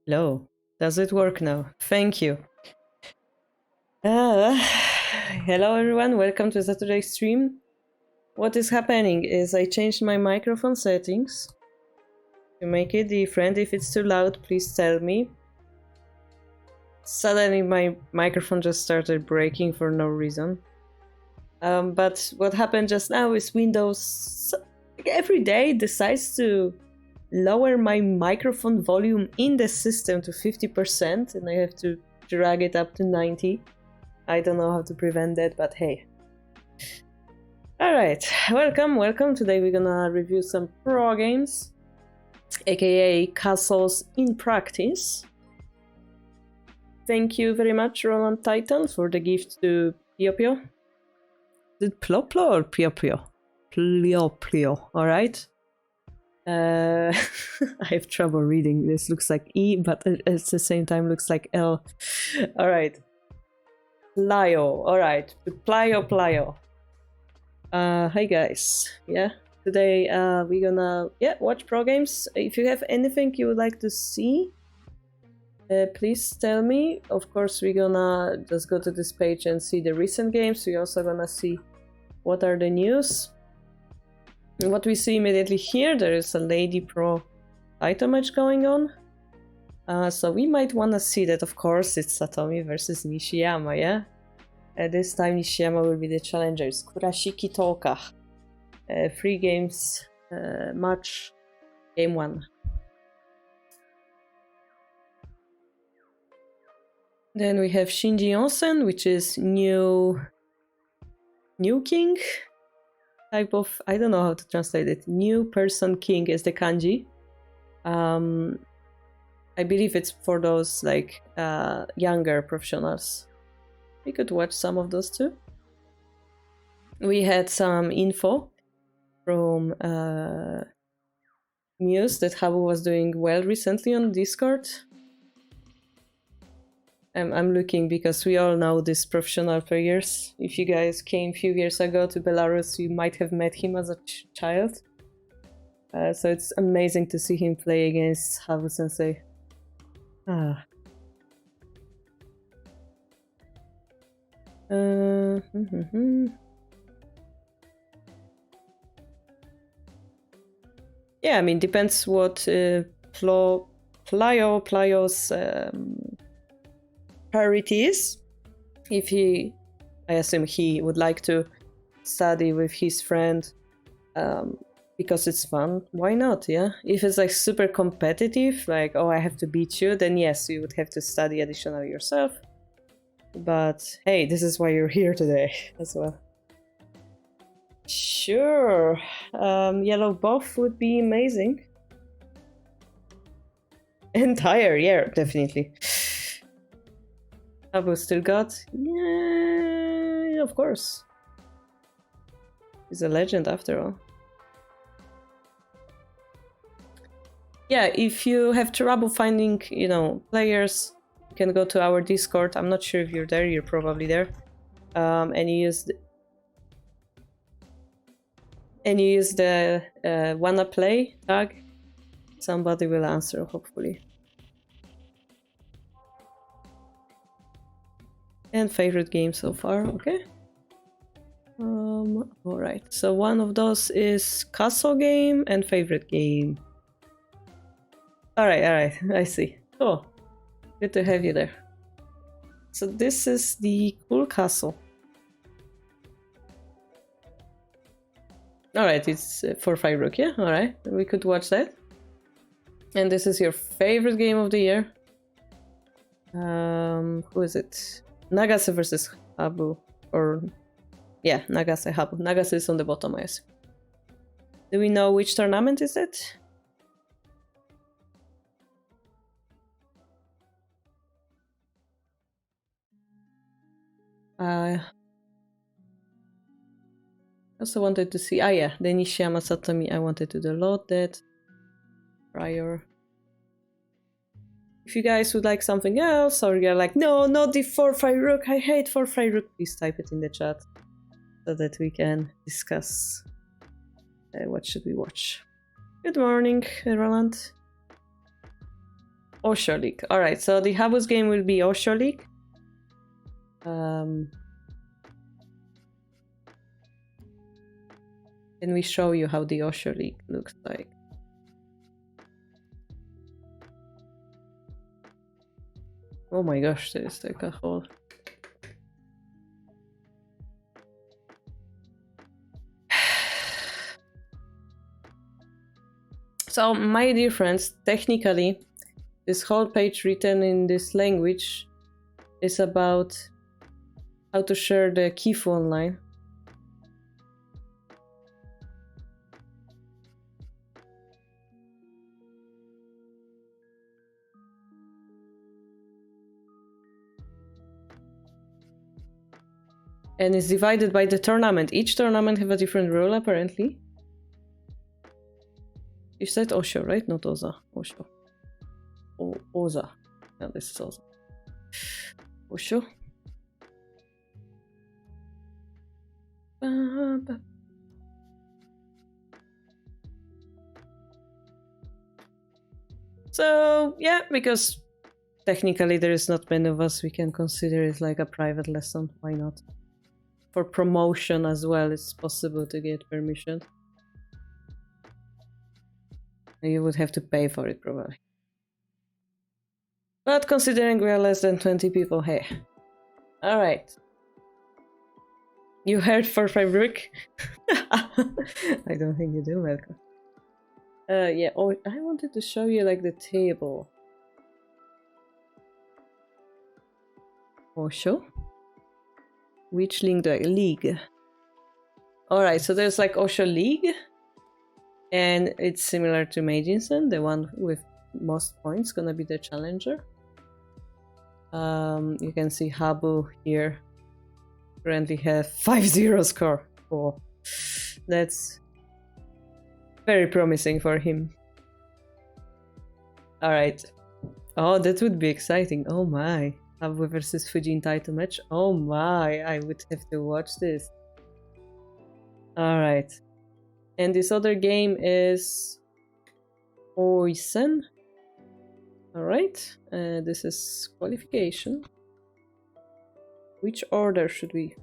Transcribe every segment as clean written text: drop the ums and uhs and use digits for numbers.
Hello. Does it work now? Thank you. Hello everyone, welcome to Saturday's stream. What is happening is I changed my microphone settings to make it different. If it's too loud, please tell me. Suddenly my microphone just started breaking for no reason. But what happened just now is Windows every day decides to lower my microphone volume in the system to 50% and I have to drag it up to 90. I don't know how to prevent that, but hey. Alright, welcome. Today we're gonna review some pro games, aka castles in practice. Thank you very much, Roland Titan, for the gift to Pio Pio. Is it Plo Plo or Pio Pio? Pio Pio, alright. I have trouble reading. This looks like E, but at the same time looks like L. Alright. Plio. Alright. Plio. Hi guys. Yeah. Today we're gonna watch pro games. If you have anything you would like to see, please tell me. Of course, we're gonna just go to this page and see the recent games. We're also gonna see what are the news. What we see immediately here, there is a Lady Pro title match going on. So we might want to see that, of course. It's Satomi versus Nishiyama, yeah? This time Nishiyama will be the challenger. It's Kurashiki Toka. 3 games match. Game 1. Then we have Shinji Onsen, which is new king. Type of, I don't know how to translate it. New person king is the kanji. I believe it's for those like younger professionals. We could watch some of those too. We had some info from news that Habu was doing well recently on Discord. I'm looking because we all know these professional players. If you guys came a few years ago to Belarus, you might have met him as a child. So it's amazing to see him play against Habu Sensei. Yeah, I mean, depends what Plio's priority is. If he, I assume he would like to study with his friend because it's fun, why not, yeah? If it's like super competitive, like, oh, I have to beat you, then yes, you would have to study additionally yourself. But hey, this is why you're here today as well. Sure, yellow buff would be amazing. Entire, yeah, definitely. Habu still got? Yeah, of course. He's a legend after all. Yeah, if you have trouble finding, players, you can go to our Discord. I'm not sure if you're there. You're probably there. And you use the wanna play tag. Somebody will answer, hopefully. And favorite game so far, okay. Alright, so one of those is castle game and favorite game. Alright, I see. Cool. Good to have you there. So this is the cool castle. Alright, it's for 5 rook, yeah? Alright, we could watch that. And this is your favorite game of the year. Who is it? Nagase versus Habu. Or, yeah, Nagase, Habu. Nagase is on the bottom, I assume. Do we know which tournament is it? I also wanted to see, yeah, the Nishiyama Satomi. I wanted to download that prior. If you guys would like something else, or you're like, no, not the 4-5 rook, I hate 4-5 rook, please type it in the chat so that we can discuss what should we watch. Good morning, Roland. Osho League. Alright, so the Habus game will be Osho League. Can we show you how the Osho League looks like? Oh my gosh, there's like a whole... So, my dear friends, technically, this whole page written in this language is about how to share the Kifu online. And it's divided by the tournament. Each tournament have a different rule, apparently. You said Osho, right? Not Oza. Osho. Oza. No, this is Oza. Osho. So, yeah, because technically there is not many of us, we can consider it like a private lesson. Why not? For promotion as well, it's possible to get permission. You would have to pay for it, probably. But considering we are less than 20 people, hey. Alright. You heard for fabric? I don't think you do, Melka. Yeah, oh, I wanted to show you like the table. Osho? Which link do I... League. Alright, so there's like Osho League. And it's similar to Meijinsen, the one with most points gonna be the challenger. You can see Habu here currently have 5-0 score. Oh, that's very promising for him. Alright. Oh, that would be exciting. Oh my. Habu versus Fujin title match. Oh my, I would have to watch this. Alright. And this other game is Oisen. Alright, this is qualification. Which order should we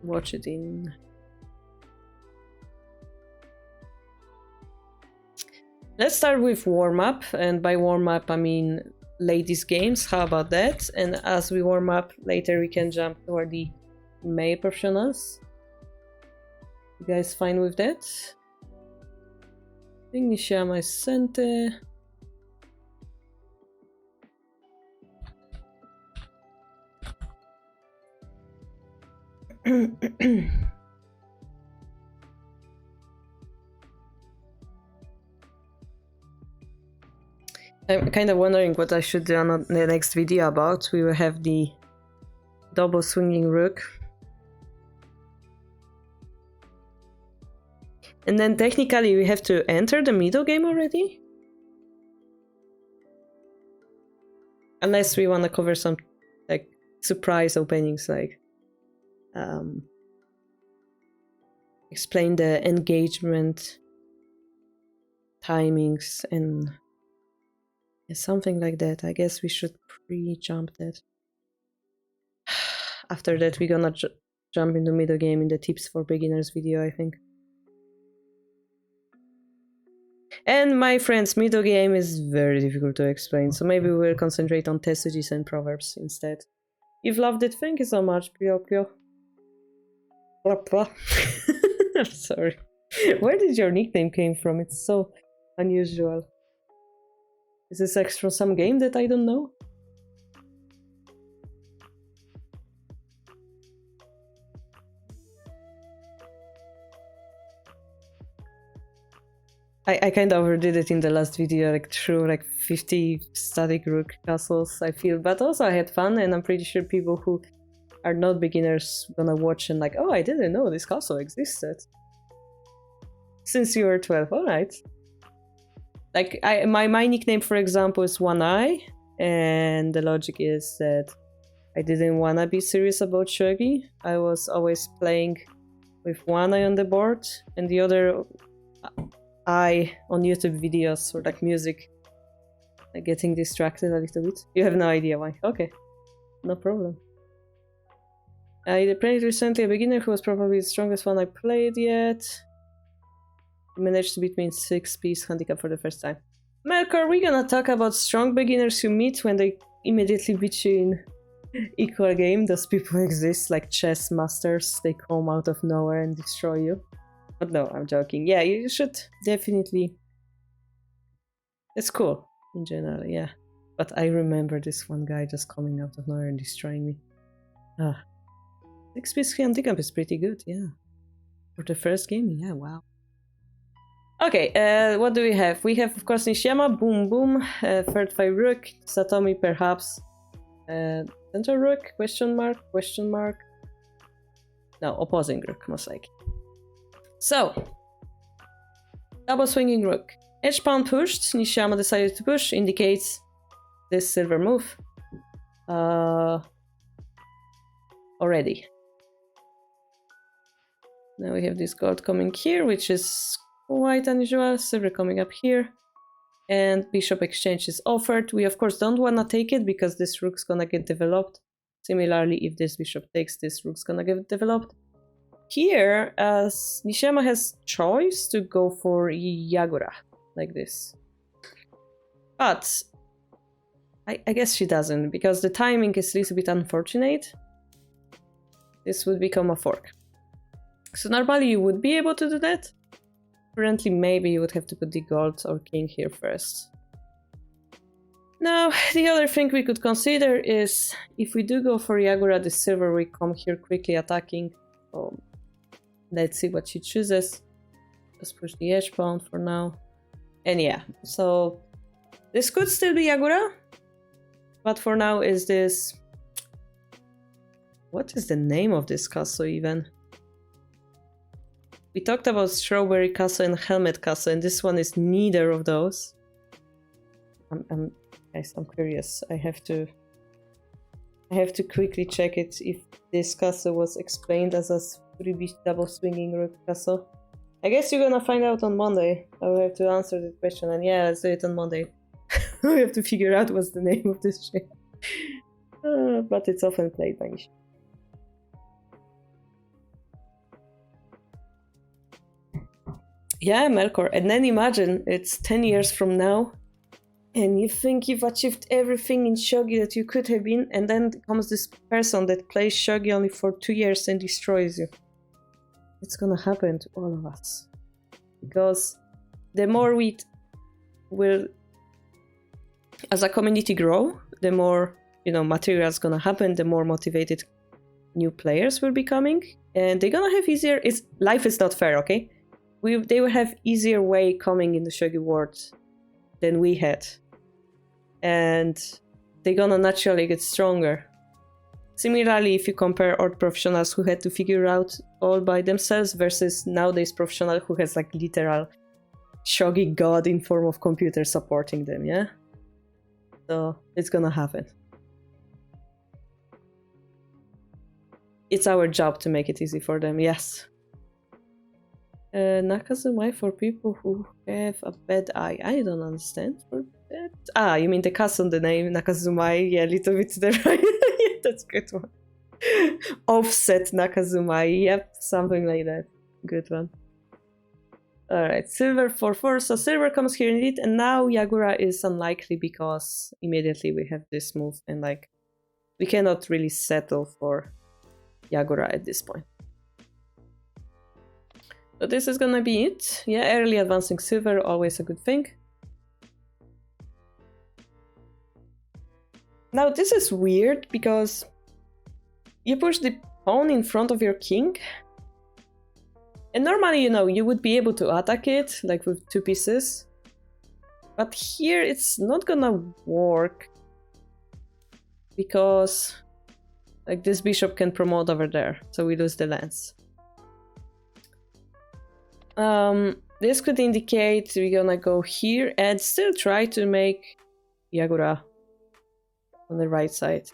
watch it in? Let's start with warm-up, and by warm-up I mean ladies games. How about that? And as we warm up later we can jump toward the May professionals. You guys fine with that? I think Nishiyama is sente. I'm kind of wondering what I should do on the next video about. We will have the double swinging rook. And then technically we have to enter the middle game already? Unless we want to cover some like surprise openings, like explain the engagement timings and something like that. I guess we should pre-jump that. After that we're gonna jump into middle game in the tips for beginners video, I think. And my friends, middle game is very difficult to explain, so maybe we'll concentrate on tesujis and proverbs instead. You've loved it, thank you so much, Pio Pio. I'm sorry. Where did your nickname came from? It's so unusual. Is this like from some game that I don't know? I kind of overdid it in the last video, like through like 50 static rook castles, I feel. But also I had fun, and I'm pretty sure people who are not beginners gonna watch and like, oh, I didn't know this castle existed. Since you were 12, alright. Like, my nickname, for example, is One Eye, and the logic is that I didn't wanna be serious about shogi. I was always playing with one eye on the board, and the other eye on YouTube videos or like music Getting distracted a little bit. You have no idea why. Okay, no problem. I played recently a beginner who was probably the strongest one I played yet. He managed to beat me in 6-piece handicap for the first time. Melkor, we're gonna talk about strong beginners you meet when they immediately beat you in equal game. Those people exist, like chess masters. They come out of nowhere and destroy you. But no, I'm joking. Yeah, you should definitely... It's cool, in general, yeah. But I remember this one guy just coming out of nowhere and destroying me. 6-piece handicap is pretty good, yeah. For the first game, yeah, wow. Okay, what do we have? We have, of course, Nishiyama, boom, boom. Third 5 rook, Satomi, perhaps. Center rook, question mark, question mark. No, opposing rook, most likely. So, double swinging rook. Edge pawn pushed, Nishiyama decided to push, indicates this silver move. Already. Now we have this gold coming here, which is quite unusual. Silver coming up here. And bishop exchange is offered. We of course don't want to take it because this rook's gonna get developed. Similarly, if this bishop takes, this rook's gonna get developed. Here, Nishiyama has choice to go for Yagura, like this. But I guess she doesn't, because the timing is a little bit unfortunate. This would become a fork. So normally you would be able to do that. Currently, maybe you would have to put the gold or king here first. Now, the other thing we could consider is, if we do go for Yagura, the silver will come here quickly attacking. So let's see what she chooses. Just push the edge pawn for now. And yeah, so this could still be Yagura. But for now is this... What is the name of this castle even? We talked about Strawberry Castle and Helmet Castle, and this one is neither of those. Guys, I'm curious. I have to quickly check it if this castle was explained as a 3-piece double swinging rook castle. I guess you're gonna find out on Monday. I will have to answer the question, and yeah, let's do it on Monday. We have to figure out what's the name of this shit. But it's often played by Nishi. Yeah, Melkor, and then imagine it's 10 years from now, and you think you've achieved everything in Shogi that you could have been, and then comes this person that plays Shogi only for 2 years and destroys you. It's gonna happen to all of us. Because the more we will, as a community grow, the more, material is gonna happen, the more motivated new players will be coming, and they're gonna have easier, life is not fair, okay? They will have easier way coming in the Shogi world than we had. And they're gonna naturally get stronger. Similarly, if you compare old professionals who had to figure out all by themselves versus nowadays professional who has like literal Shogi god in form of computer supporting them, yeah? So it's gonna happen. It's our job to make it easy for them, yes. Nakazumai for people who have a bad eye. I don't understand for that. Ah, you mean the castle, the name Nakazumai? Yeah, a little bit there. Yeah, that's a good one. Offset Nakazumai. Yep, something like that. Good one. Alright, silver for 4. So silver comes here indeed, and now Yagura is unlikely because immediately we have this move, and like we cannot really settle for Yagura at this point. So this is gonna be it. Yeah, early advancing silver, always a good thing. Now this is weird because you push the pawn in front of your king. And normally, you would be able to attack it, like with 2 pieces. But here it's not gonna work. Because like this bishop can promote over there, so we lose the lance. This could indicate we're gonna go here and still try to make Yagura on the right side.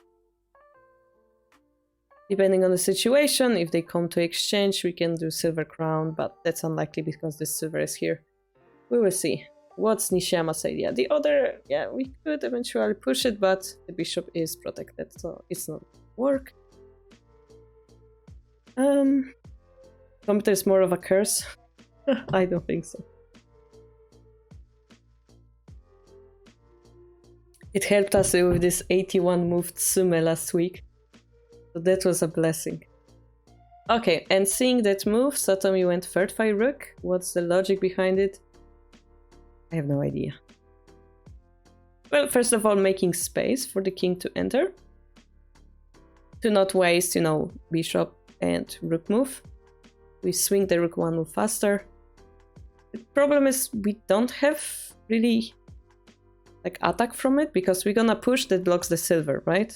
Depending on the situation, if they come to exchange, we can do silver crown, but that's unlikely because this silver is here. We will see. What's Nishiyama's idea? The other, yeah, we could eventually push it, but the bishop is protected, so it's not work. Computer is more of a curse. I don't think so. It helped us with this 81 move Tsume last week, so that was a blessing. Okay, and seeing that move, Satomi went third file rook. What's the logic behind it? I have no idea. Well, first of all, making space for the king to enter. To not waste, you know, bishop and rook move. We swing the rook one move faster. The problem is we don't have really like attack from it, because we're gonna push that blocks the silver, right?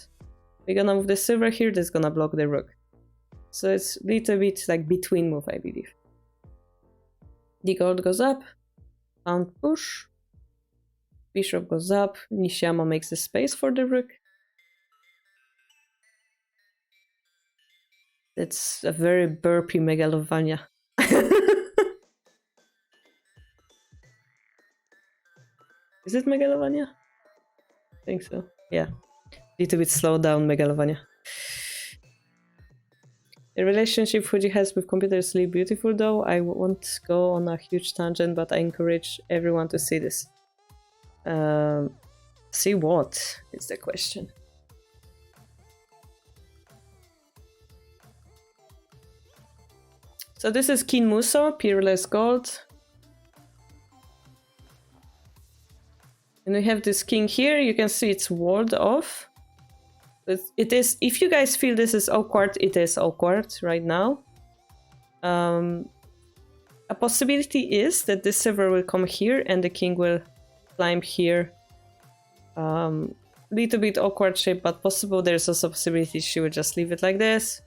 We're gonna move the silver here, that's gonna block the rook. So it's a little bit like between move, I believe. The gold goes up. Pound push. Bishop goes up. Nishiyama makes the space for the rook. That's a very burpy Megalovania. Is it Megalovania? I think so. Yeah. Little bit slow down Megalovania. The relationship Fuji has with computers is really beautiful though. I won't go on a huge tangent, but I encourage everyone to see this. See what is the question. So this is Kin Muso, peerless gold. And we have this king here. You can see it's walled off. It is, if you guys feel this is awkward, it is awkward right now. A possibility is that the silver will come here and the king will climb here. Little bit awkward shape, but possible. There's also a possibility she will just leave it like this.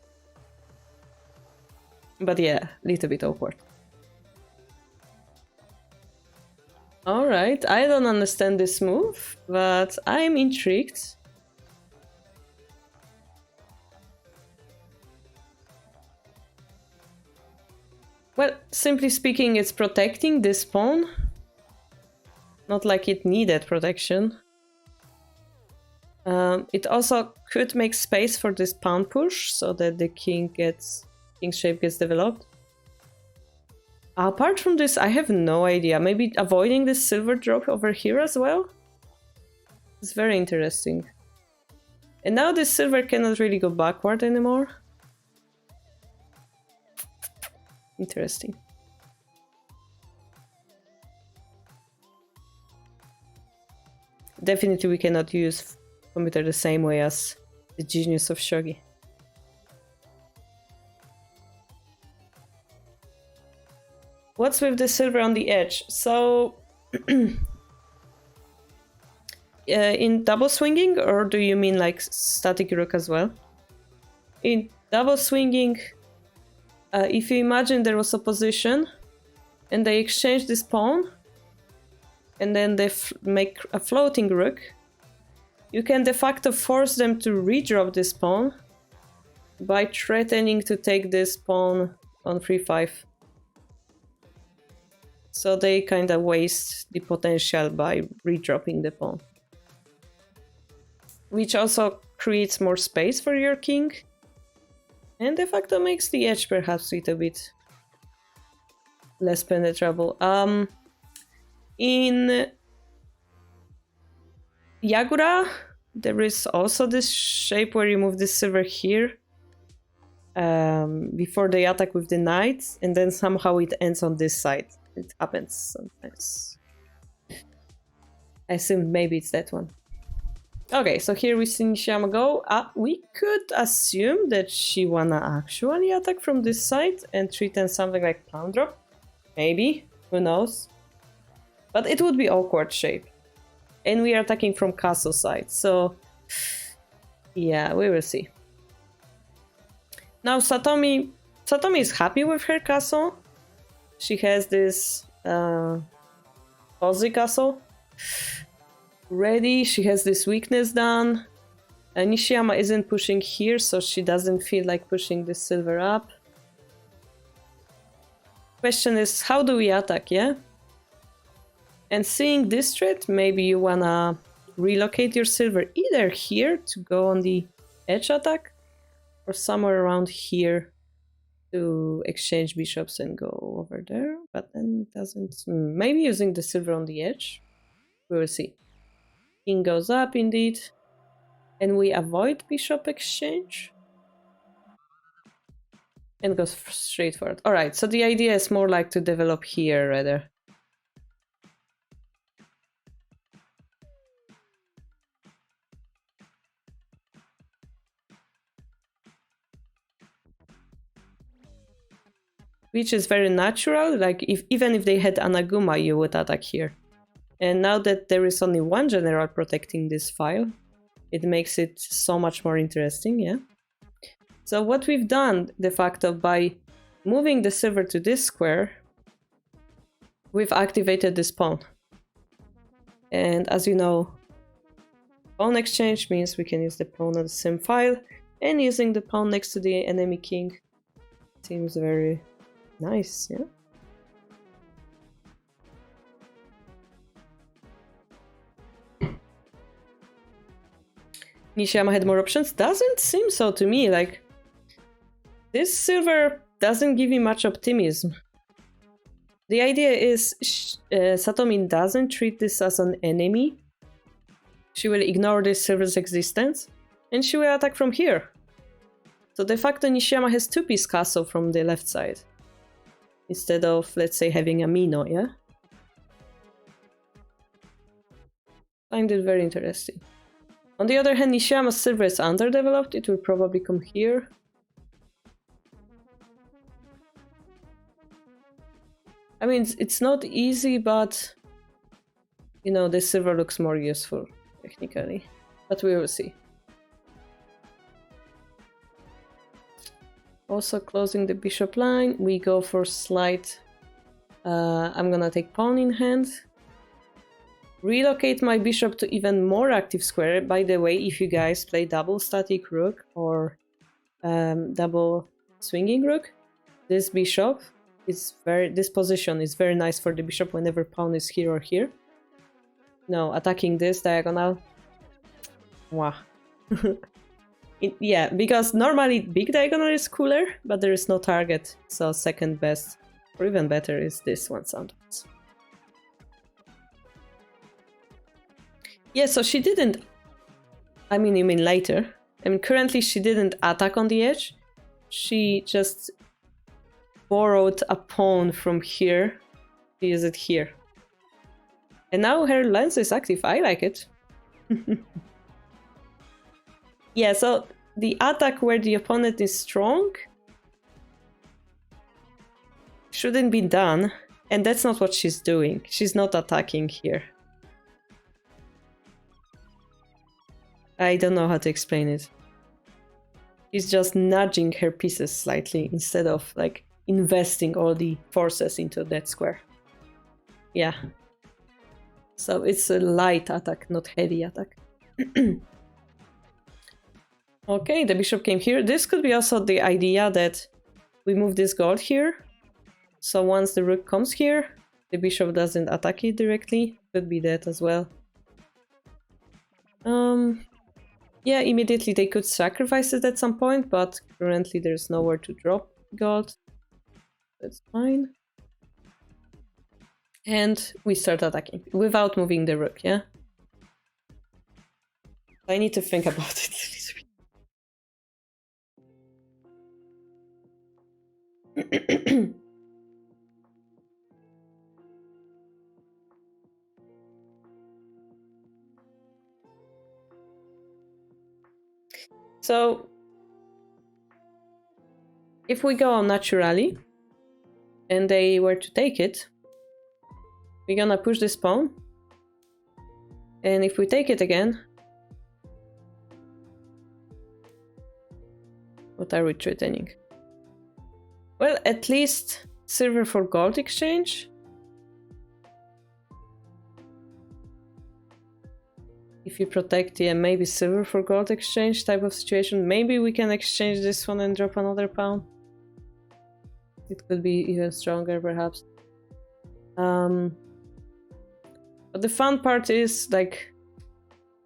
But yeah, little bit awkward. Alright, I don't understand this move, but I'm intrigued. Well, simply speaking, it's protecting this pawn. Not like it needed protection. It also could make space for this pawn push, so that the king's shape gets developed. Apart from this, I have no idea. Maybe avoiding this silver drop over here as well? It's very interesting. And now this silver cannot really go backward anymore. Interesting. Definitely we cannot use computer the same way as the genius of Shogi. What's with the silver on the edge? So, in double swinging, or do you mean like static rook as well? In double swinging, if you imagine there was a position and they exchange this pawn and then they make a floating rook, you can de facto force them to redrop this pawn by threatening to take this pawn on 3-5. So they kind of waste the potential by redropping the pawn. Which also creates more space for your king. And de facto makes the edge perhaps a little bit less penetrable. In Yagura, there is also this shape where you move this silver here before they attack with the knight, and then somehow it ends on this side. It happens sometimes. I assume maybe it's that one. Okay, so here we see Nishiyama go. We could assume that she wanna actually attack from this side and threaten something like pawn drop. Maybe, who knows? But it would be awkward shape. And we are attacking from castle side, so yeah, we will see. Now Satomi is happy with her castle. She has this cozy castle ready. She has this weakness done. Nishiyama isn't pushing here, so she doesn't feel like pushing the silver up. Question is, how do we attack, yeah? And seeing this threat, maybe you wanna relocate your silver either here to go on the edge attack, or somewhere around here to exchange bishops and go over there. But then it doesn't... maybe using the silver on the edge. We will see. King goes up indeed. And we avoid bishop exchange. And goes straight forward. Alright, so the idea is more like to develop here rather. Which is very natural, like even if they had Anaguma, you would attack here. And now that there is only one general protecting this file, it makes it so much more interesting, yeah? So what we've done, de facto, by moving the silver to this square, we've activated this pawn. And as you know, pawn exchange means we can use the pawn on the same file, and using the pawn next to the enemy king seems very nice, yeah? Nishiyama had more options? Doesn't seem so to me, like... this silver doesn't give me much optimism. The idea is Satomi doesn't treat this as an enemy. She will ignore this silver's existence, and she will attack from here. So de facto Nishiyama has two-piece castle from the left side. Instead of, let's say, having a Mino, yeah? Find it very interesting. On the other hand, Nishiyama's silver is underdeveloped. It will probably come here. I mean, it's not easy, but... you know, this silver looks more useful, technically. But we will see. Also closing the bishop line, we go for slight... I'm gonna take pawn in hand. Relocate my bishop to even more active square. By the way, if you guys play double static rook or double swinging rook, this bishop is this position is very nice for the bishop whenever pawn is here or here. No, attacking this diagonal. Wow. Yeah, because normally big diagonal is cooler, but there is no target, so second best, or even better, is this one sometimes. Yeah, so she didn't... I mean, you mean later. I mean, currently she didn't attack on the edge. She just borrowed a pawn from here to use it here. And now her lens is active. I like it. Yeah, so the attack where the opponent is strong shouldn't be done. And that's not what she's doing. She's not attacking here. I don't know how to explain it. She's just nudging her pieces slightly instead of like investing all the forces into that square. Yeah. So it's a light attack, not heavy attack. Okay, the bishop came here. This could be also the idea that we move this gold here. So once the rook comes here, the bishop doesn't attack it directly. Could be that as well. Yeah, immediately they could sacrifice it at some point, but currently there's nowhere to drop gold. That's fine. And we start attacking without moving the rook, yeah? I need to think about it a little bit. So, if we go on naturally, and they were to take it, we're gonna push this pawn. And if we take it again, what are we threatening? Well, at least silver for gold exchange. If you protect, yeah, maybe silver for gold exchange type of situation. Maybe we can exchange this one and drop another pawn. It could be even stronger, perhaps. But the fun part is, like,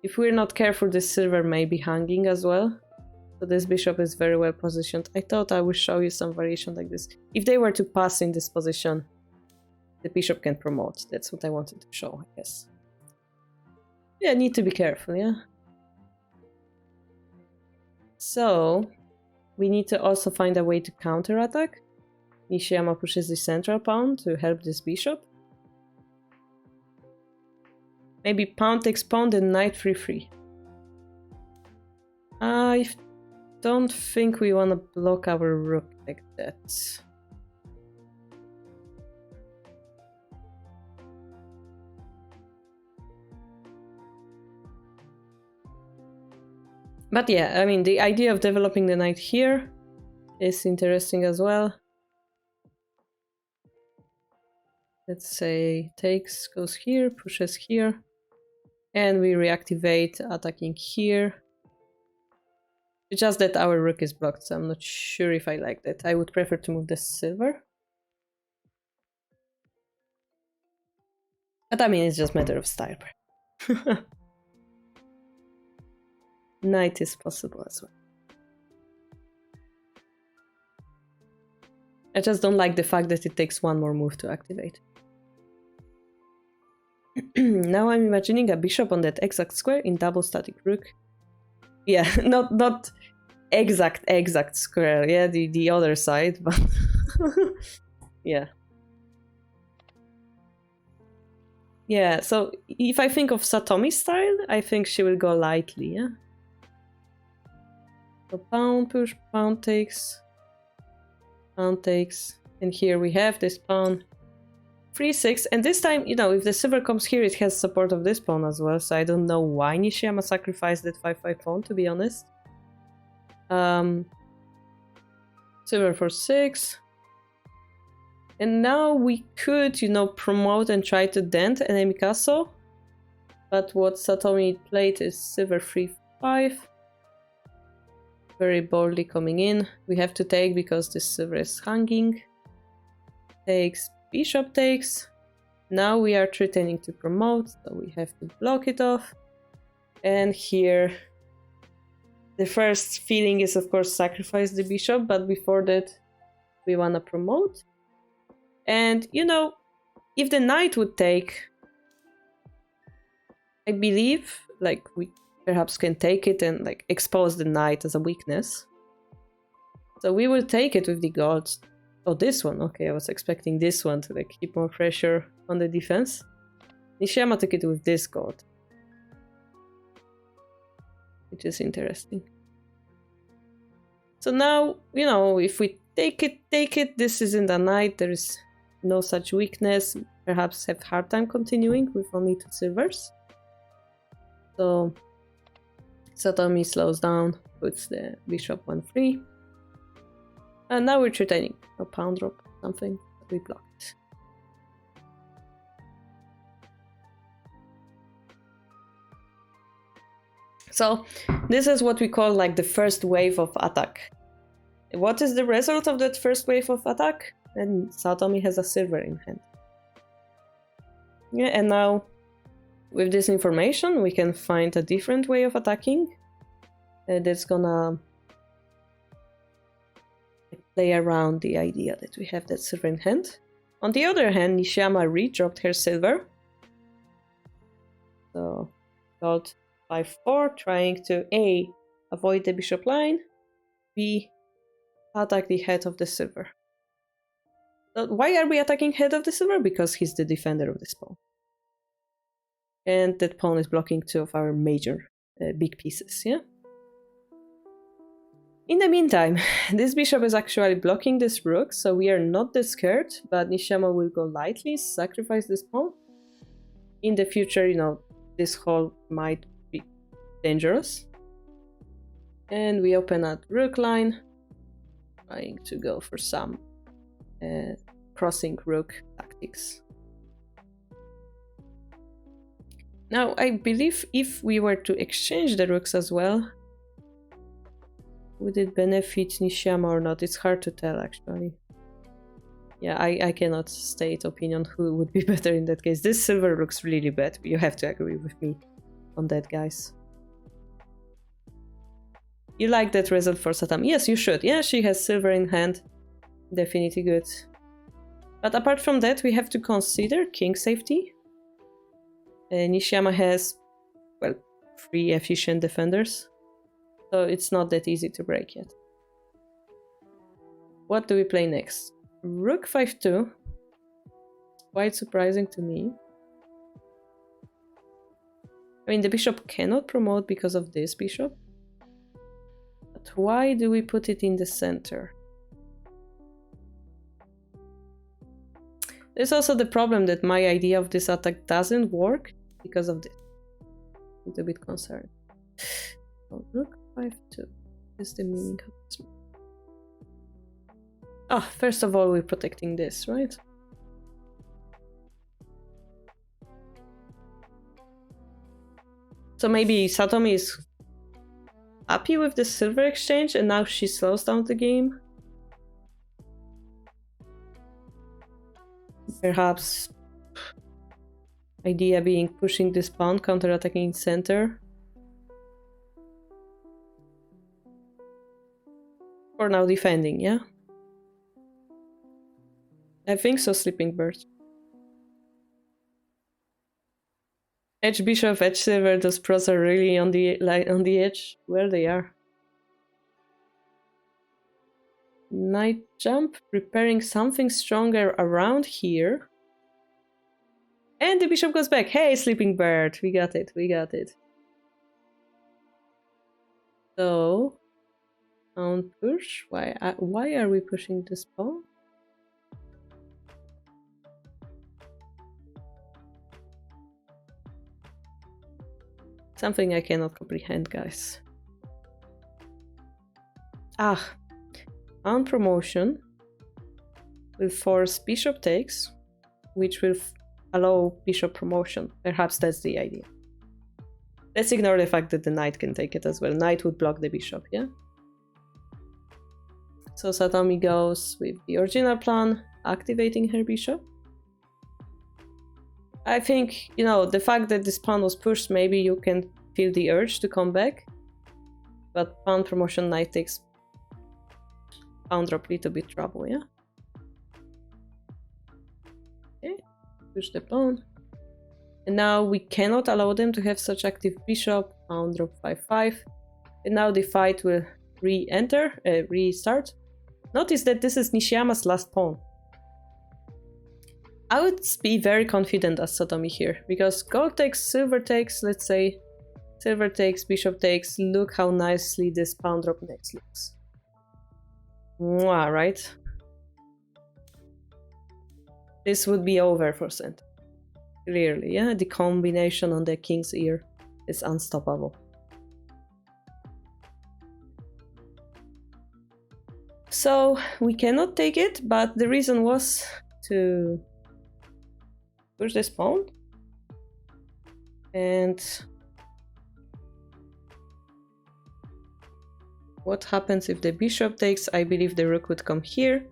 if we're not careful, this silver may be hanging as well. So this bishop is very well positioned. I thought I would show you some variation like this. If they were to pass in this position, the bishop can promote. That's what I wanted to show, I guess. Yeah, need to be careful, yeah? So, we need to also find a way to counterattack. Nishiyama pushes the central pawn to help this bishop. Maybe pawn takes pawn, then knight 3-3. I don't think we want to block our rook like that. But yeah, I mean, the idea of developing the knight here is interesting as well. Let's say takes, goes here, pushes here, and we reactivate attacking here. It's just that our rook is blocked, so I'm not sure if I like that. I would prefer to move the silver. But I mean, it's just a matter of style. Knight is possible as well. I just don't like the fact that it takes one more move to activate. Now I'm imagining a bishop on that exact square in double static rook. Yeah, not exact square, yeah, the other side, but yeah. Yeah, so if I think of Satomi's style, I think she will go lightly, yeah? So pawn push, pawn takes, and here we have this pawn 3-6, and this time, you know, if the silver comes here, it has support of this pawn as well, so I don't know why Nishiyama sacrificed that 5-5 pawn, to be honest. Silver for 6. And now we could, you know, promote and try to dent enemy castle. But what Satomi played is silver 3-5. Very boldly coming in. We have to take because this silver is hanging. Takes, bishop takes. Now we are threatening to promote, so we have to block it off. And here, the first feeling is, of course, sacrifice the bishop, but before that, we want to promote. And, you know, if the knight would take, I believe, like, we perhaps can take it and, like, expose the knight as a weakness. So we will take it with the gold. Oh, this one. Okay, I was expecting this one to, like, keep more pressure on the defense. Nishiyama took it with this gold, which is interesting. So now, you know, if we take it, this isn't a knight, there is no such weakness, perhaps have hard time continuing with only 2 silvers. So Satomi slows down, puts the bishop 1-3. And now we're threatening a pawn drop, something, we block it. So this is what we call like the first wave of attack. What is the result of that first wave of attack? And Satomi has a silver in hand. Yeah, and now with this information we can find a different way of attacking that's gonna play around the idea that we have that silver in hand. On the other hand, Nishiyama redropped her silver. So got 5-4, trying to A, avoid the bishop line, B, attack the head of the silver. So why are we attacking head of the silver? Because he's the defender of this pawn. And that pawn is blocking 2 of our major big pieces, yeah? In the meantime, this bishop is actually blocking this rook, so we are not that scared, but Nishiyama will go lightly, sacrifice this pawn. In the future, you know, this hole might be dangerous. And we open at rook line, trying to go for some crossing rook tactics. Now, I believe if we were to exchange the rooks as well, would it benefit Nishiyama or not? It's hard to tell, actually. Yeah, I cannot state opinion who would be better in that case. This silver looks really bad. You have to agree with me on that, guys. You like that result for Satam? Yes, you should. Yeah, she has silver in hand. Definitely good. But apart from that, we have to consider king safety. Nishiyama has, well, 3 efficient defenders. So it's not that easy to break yet. What do we play next? Rook 5-2. Quite surprising to me. I mean, the bishop cannot promote because of this bishop. But why do we put it in the center? There's also the problem that my idea of this attack doesn't work because of this. I'm a little bit concerned. So, rook 5-2. Is the meaning of this? Ah, first of all, we're protecting this, right? So maybe Satomi is happy with the silver exchange and now she slows down the game. Perhaps idea being pushing this pawn, counter-attacking center. For now defending, yeah? I think so, Sleeping Bird. Edge bishop, edge silver, those pros are really on the edge where they are. Knight jump, preparing something stronger around here. And the bishop goes back. Hey, Sleeping Bird, we got it, we got it. So, pawn push. Why are we pushing this pawn? Something I cannot comprehend, guys. Pawn promotion will force bishop takes, which will allow bishop promotion. Perhaps that's the idea. Let's ignore the fact that the knight can take it as well. Knight would block the bishop, yeah? So Satomi goes with the original plan, activating her bishop. I think, you know, the fact that this pawn was pushed, maybe you can feel the urge to come back. But pawn promotion, knight takes, pawn drop, little bit trouble, yeah? Okay, push the pawn. And now we cannot allow them to have such active bishop, pawn drop 5-5. And now the fight will restart. Notice that this is Nishiyama's last pawn. I would be very confident as Satomi here, because gold takes, silver takes, let's say, silver takes, bishop takes. Look how nicely this pawn drop next looks. Mwah, right? This would be over for center. Clearly, yeah? The combination on the king's ear is unstoppable. So, we cannot take it, but the reason was to push this pawn. And what happens if the bishop takes? I believe the rook would come here,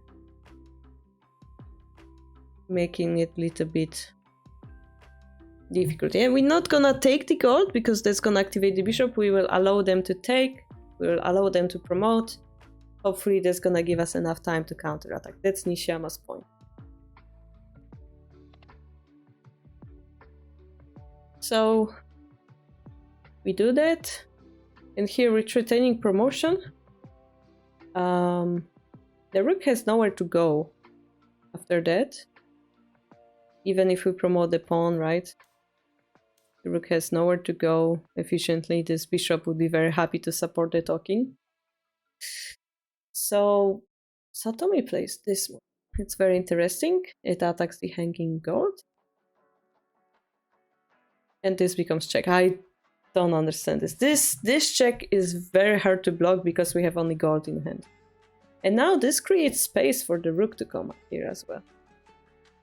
making it a little bit difficult. Yeah, we're not gonna take the gold because that's gonna activate the bishop. We will allow them to take, we will allow them to promote. Hopefully that's gonna give us enough time to counterattack. That's Nishiyama's point. So we do that, and here we're retaining promotion. The rook has nowhere to go after that. Even if we promote the pawn, right? The rook has nowhere to go efficiently. This bishop would be very happy to support the talking. So Satomi plays this one. It's very interesting. It attacks the hanging gold. And this becomes check. I don't understand this. This check is very hard to block because we have only gold in hand. And now this creates space for the rook to come up here as well.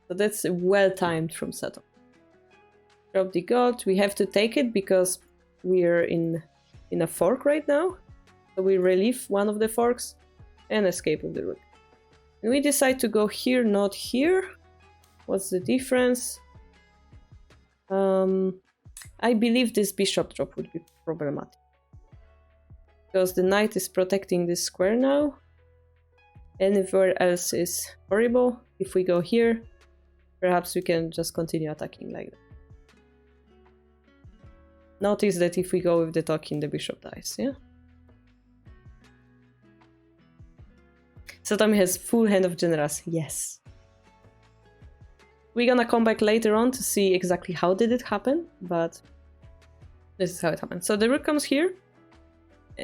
So that's well timed from Sato. Drop the gold. We have to take it because we are in a fork right now. So we relieve one of the forks and escape with the rook. We decide to go here, not here. What's the difference? I believe this bishop drop would be problematic. Because the knight is protecting this square now. Anywhere else is horrible. If we go here, perhaps we can just continue attacking like that. Notice that if we go with the token, the bishop dies, yeah? Satomi has full hand of generals, yes. We're gonna come back later on to see exactly how did it happen, but this is how it happened. So the rook comes here.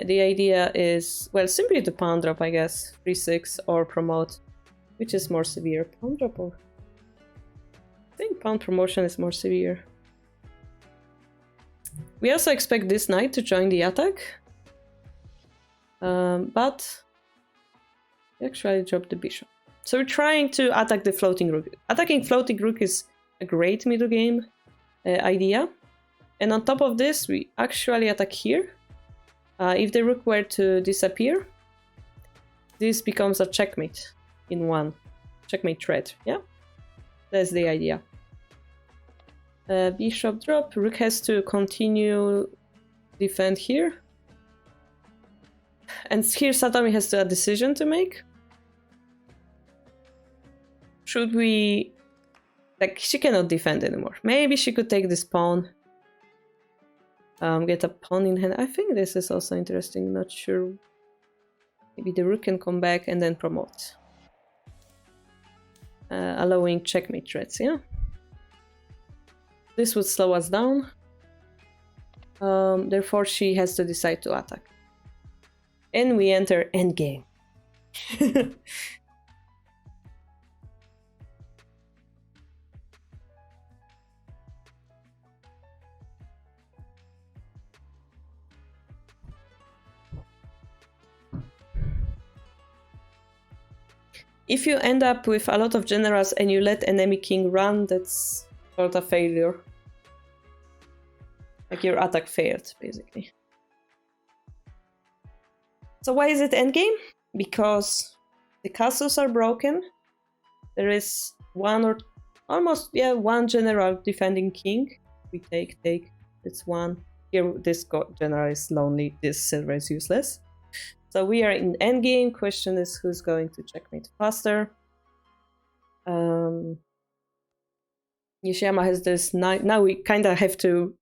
The idea is, well, simply to pawn drop, I guess. 3-6 or promote, which is more severe. Pawn drop or... I think pawn promotion is more severe. We also expect this knight to join the attack. But... we actually drop the bishop. So we're trying to attack the floating rook. Attacking floating rook is a great middle game idea. And on top of this, we actually attack here. If the rook were to disappear, this becomes a checkmate in one. Checkmate threat, yeah? That's the idea. Bishop drop, rook has to continue defend here. And here Satomi has a decision to make. Should we... like, she cannot defend anymore. Maybe she could take this pawn. Get a pawn in hand. I think this is also interesting, not sure. Maybe the rook can come back and then promote. Allowing checkmate threats, yeah? This would slow us down. Therefore she has to decide to attack. And we enter endgame. If you end up with a lot of generals and you let enemy king run, that's sort of failure. Like your attack failed, basically. So why is it endgame? Because the castles are broken. There is one or almost, yeah, one general defending king. We take, it's one. Here this general is lonely, this silver is useless. So we are in endgame. Question is who's going to checkmate faster. Nishiyama has this knight. Now we kind of have to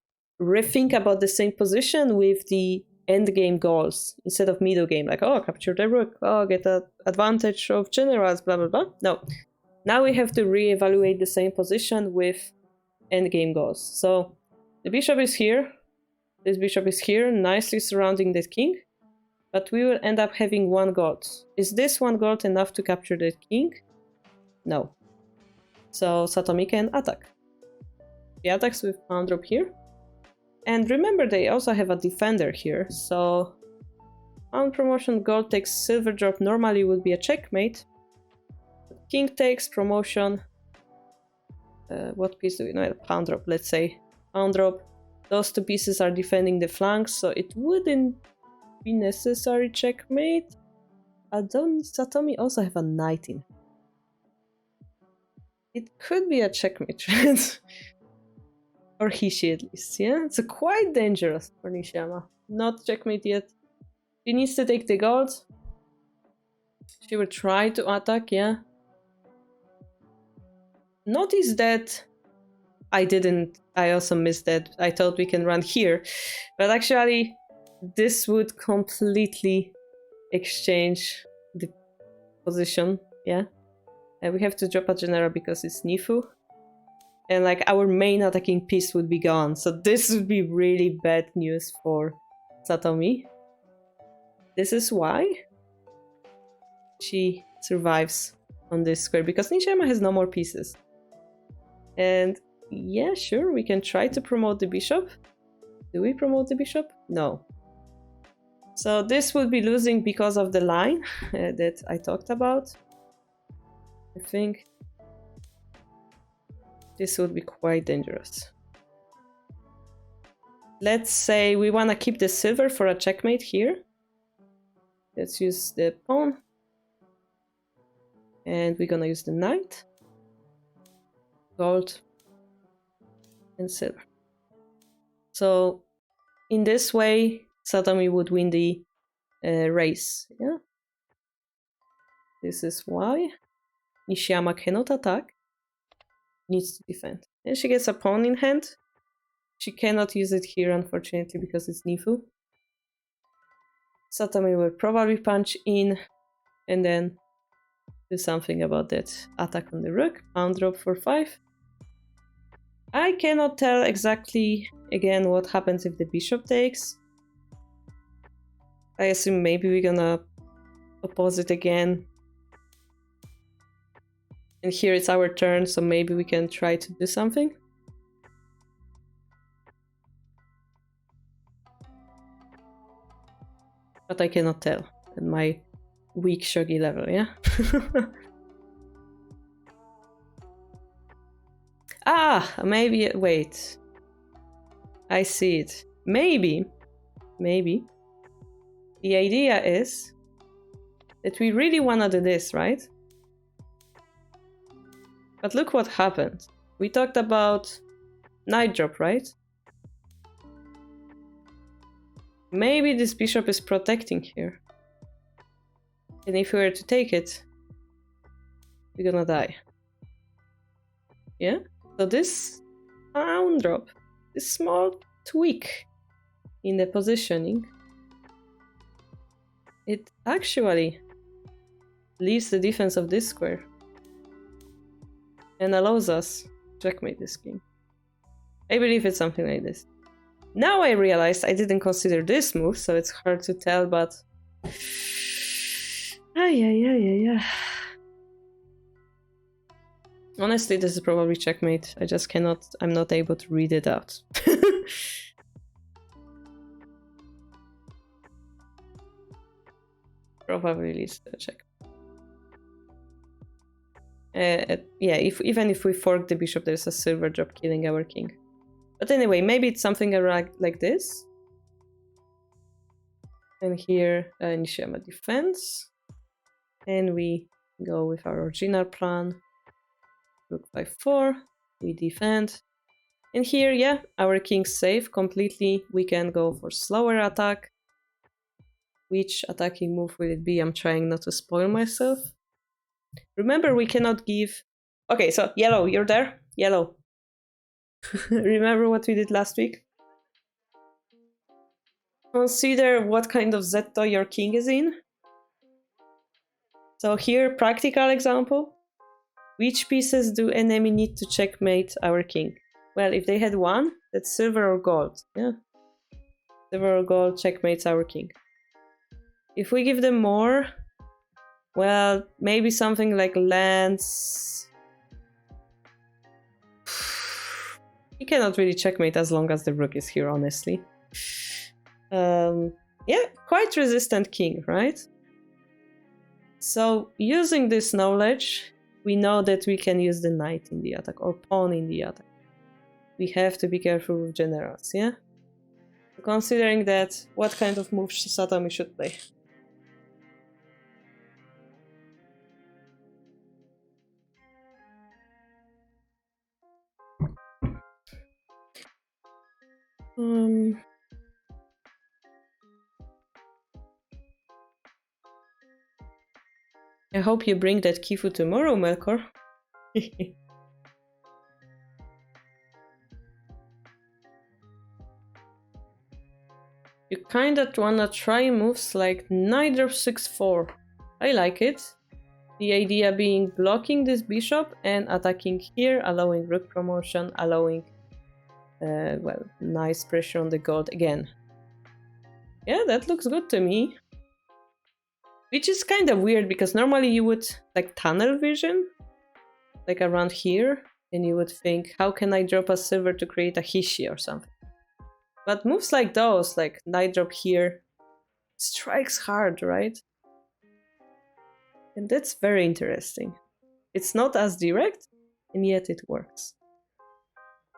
rethink about the same position with the endgame goals instead of middle game. Like, oh, capture the rook. Oh, get an advantage of generals, blah, blah, blah. No. Now we have to reevaluate the same position with endgame goals. So the bishop is here. This bishop is here, nicely surrounding the king. But we will end up having one gold. Is this one gold enough to capture the king? No. So Satomi can attack. He attacks with pawn drop here. And remember, they also have a defender here. So pawn promotion, gold takes silver drop. Normally would be a checkmate. King takes promotion. What piece do we know? Pawn drop, let's say. Pawn drop. Those two pieces are defending the flanks, so it wouldn't be necessary checkmate. Satomi also have a knight in. It could be a checkmate. Or Hishi at least, yeah? It's quite dangerous for Nishiyama. Not checkmate yet. She needs to take the gold. She will try to attack, yeah? Notice that I also missed that. I thought we can run here. But actually, this would completely exchange the position, yeah? And we have to drop a general because it's Nifu. And like our main attacking piece would be gone. So this would be really bad news for Satomi. This is why she survives on this square, because Nishiyama has no more pieces. And yeah, sure, we can try to promote the bishop. Do we promote the bishop? No. So this would be losing because of the line that I talked about. I think this would be quite dangerous. Let's say we want to keep the silver for a checkmate here. Let's use the pawn. And we're gonna use the knight, gold, and silver. So in this way, Satomi would win the race. Yeah. This is why Nishiyama cannot attack, needs to defend. And she gets a pawn in hand. She cannot use it here, unfortunately, because it's Nifu. Satomi will probably punch in and then do something about that attack on the rook. Pawn drop for 5. I cannot tell exactly, again, what happens if the bishop takes. I assume maybe we're gonna oppose it again. And here it's our turn, so maybe we can try to do something. But I cannot tell at my weak shogi level, yeah? Maybe, wait. I see it. Maybe. The idea is that we really want to do this, right? But look what happened. We talked about knight drop, right? Maybe this bishop is protecting here. And if we were to take it, we're gonna die. Yeah? So this pawn drop, this small tweak in the positioning, it actually leaves the defense of this square and allows us to checkmate this king. I believe it's something like this. Now I realized I didn't consider this move, so it's hard to tell, but... Honestly, this is probably checkmate. I just cannot... I'm not able to read it out. Probably leads to a check. Yeah, even if we fork the bishop, there's a silver drop killing our king. But anyway, maybe it's something like this. And here, Nishiyama defends. And we go with our original plan. Rook by4. We defend. And here, yeah, our king's safe completely. We can go for slower attack. Which attacking move will it be? I'm trying not to spoil myself. Remember, we cannot give... Okay, so yellow, you're there? Yellow. Remember what we did last week? Consider what kind of zetto your king is in. So here, practical example. Which pieces do enemy need to checkmate our king? Well, if they had one, that's silver or gold. Yeah. Silver or gold checkmates our king. If we give them more, well, maybe something like lands. You cannot really checkmate as long as the rook is here, honestly. Yeah, quite resistant king, right? So using this knowledge, we know that we can use the knight in the attack or pawn in the attack. We have to be careful with generals, yeah? Considering that, what kind of move Satomi should play? I hope you bring that Kifu tomorrow, Melkor. You kinda wanna try moves like knight drop 6-4. I like it. The idea being blocking this bishop and attacking here, allowing rook promotion, allowing well, nice pressure on the gold again. Yeah, that looks good to me. Which is kind of weird because normally you would like tunnel vision, like around here, and you would think, how can I drop a silver to create a Hishi or something? But moves like those, like knight drop here, strikes hard, right? And that's very interesting. It's not as direct, and yet it works.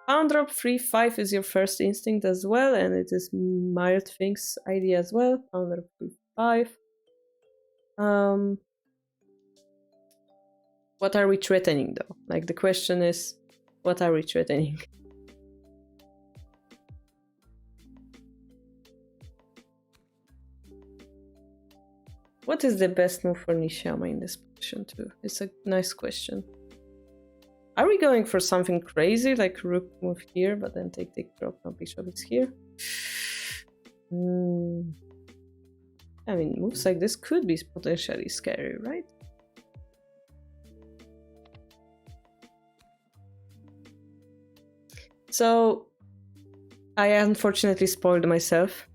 Pawn drop 3-5 is your first instinct as well, and it is Mild Thing's idea as well. Pawn drop 3-5. What are we threatening though? Like the question is, what are we threatening? What is the best move for Nishiyama in this position too? It's a nice question. Are we going for something crazy like rook move here, but then take drop, no bishop is here? I mean, moves like this could be potentially scary, right? So, I unfortunately spoiled myself.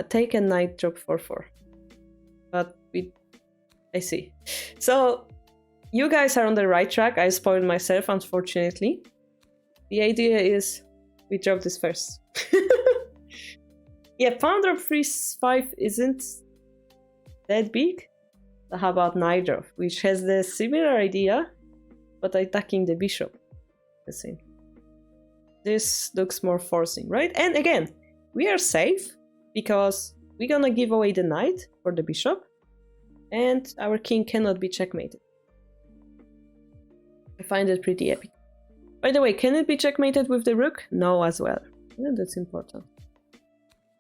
Take a knight, drop 4/4. But I see. So, you guys are on the right track. I spoiled myself, unfortunately. The idea is we drop this first. Yeah, pawn drop 3/5 isn't that big. So how about knight drop, which has the similar idea, but attacking the bishop. The same. This looks more forcing, right? And again, we are safe because we're gonna give away the knight for the bishop, and our king cannot be checkmated. I find it pretty epic. By the way, can it be checkmated with the rook? No, as well. Yeah, that's important.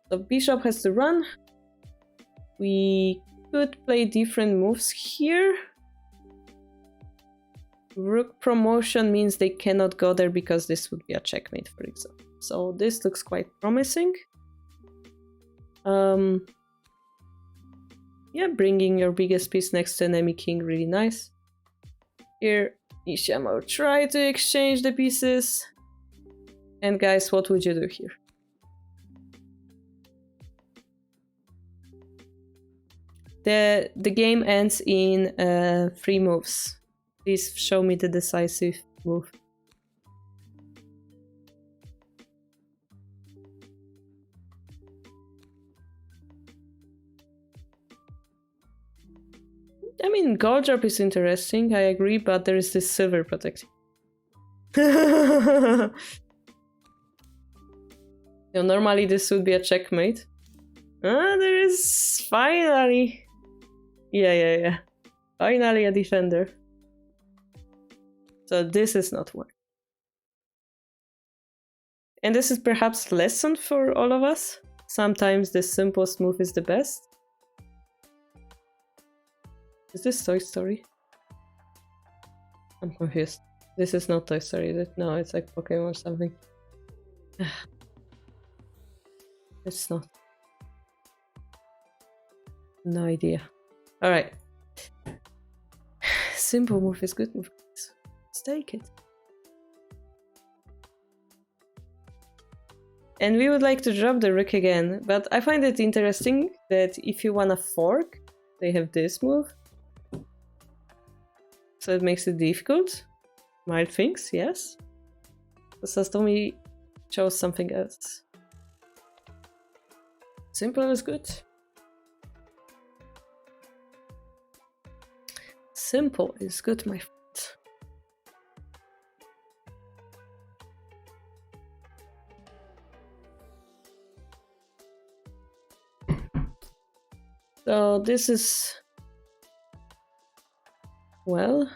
So bishop has to run. We could play different moves here. Rook promotion means they cannot go there because this would be a checkmate, for example. So this looks quite promising. Yeah, bringing your biggest piece next to enemy king, really nice. Here, Nishiyama will try to exchange the pieces. And guys, what would you do here? The game ends in 3 moves. Please show me the decisive move. I mean, gold drop is interesting, I agree, but there is this silver protecting. So normally this would be a checkmate. There is finally... Yeah. Finally a defender. So this is not working. And this is perhaps lesson for all of us. Sometimes the simplest move is the best. Is this Toy Story? I'm confused. This is not Toy Story, is it? No, it's like Pokemon or something. It's not. No idea. Alright. Simple move is good move. Let's take it. And we would like to drop the rook again, but I find it interesting that if you wanna fork, they have this move. So it makes it difficult. Mild things, yes. So Satomi chose something else. Simple is good. Simple is good, my friend. So this is, well,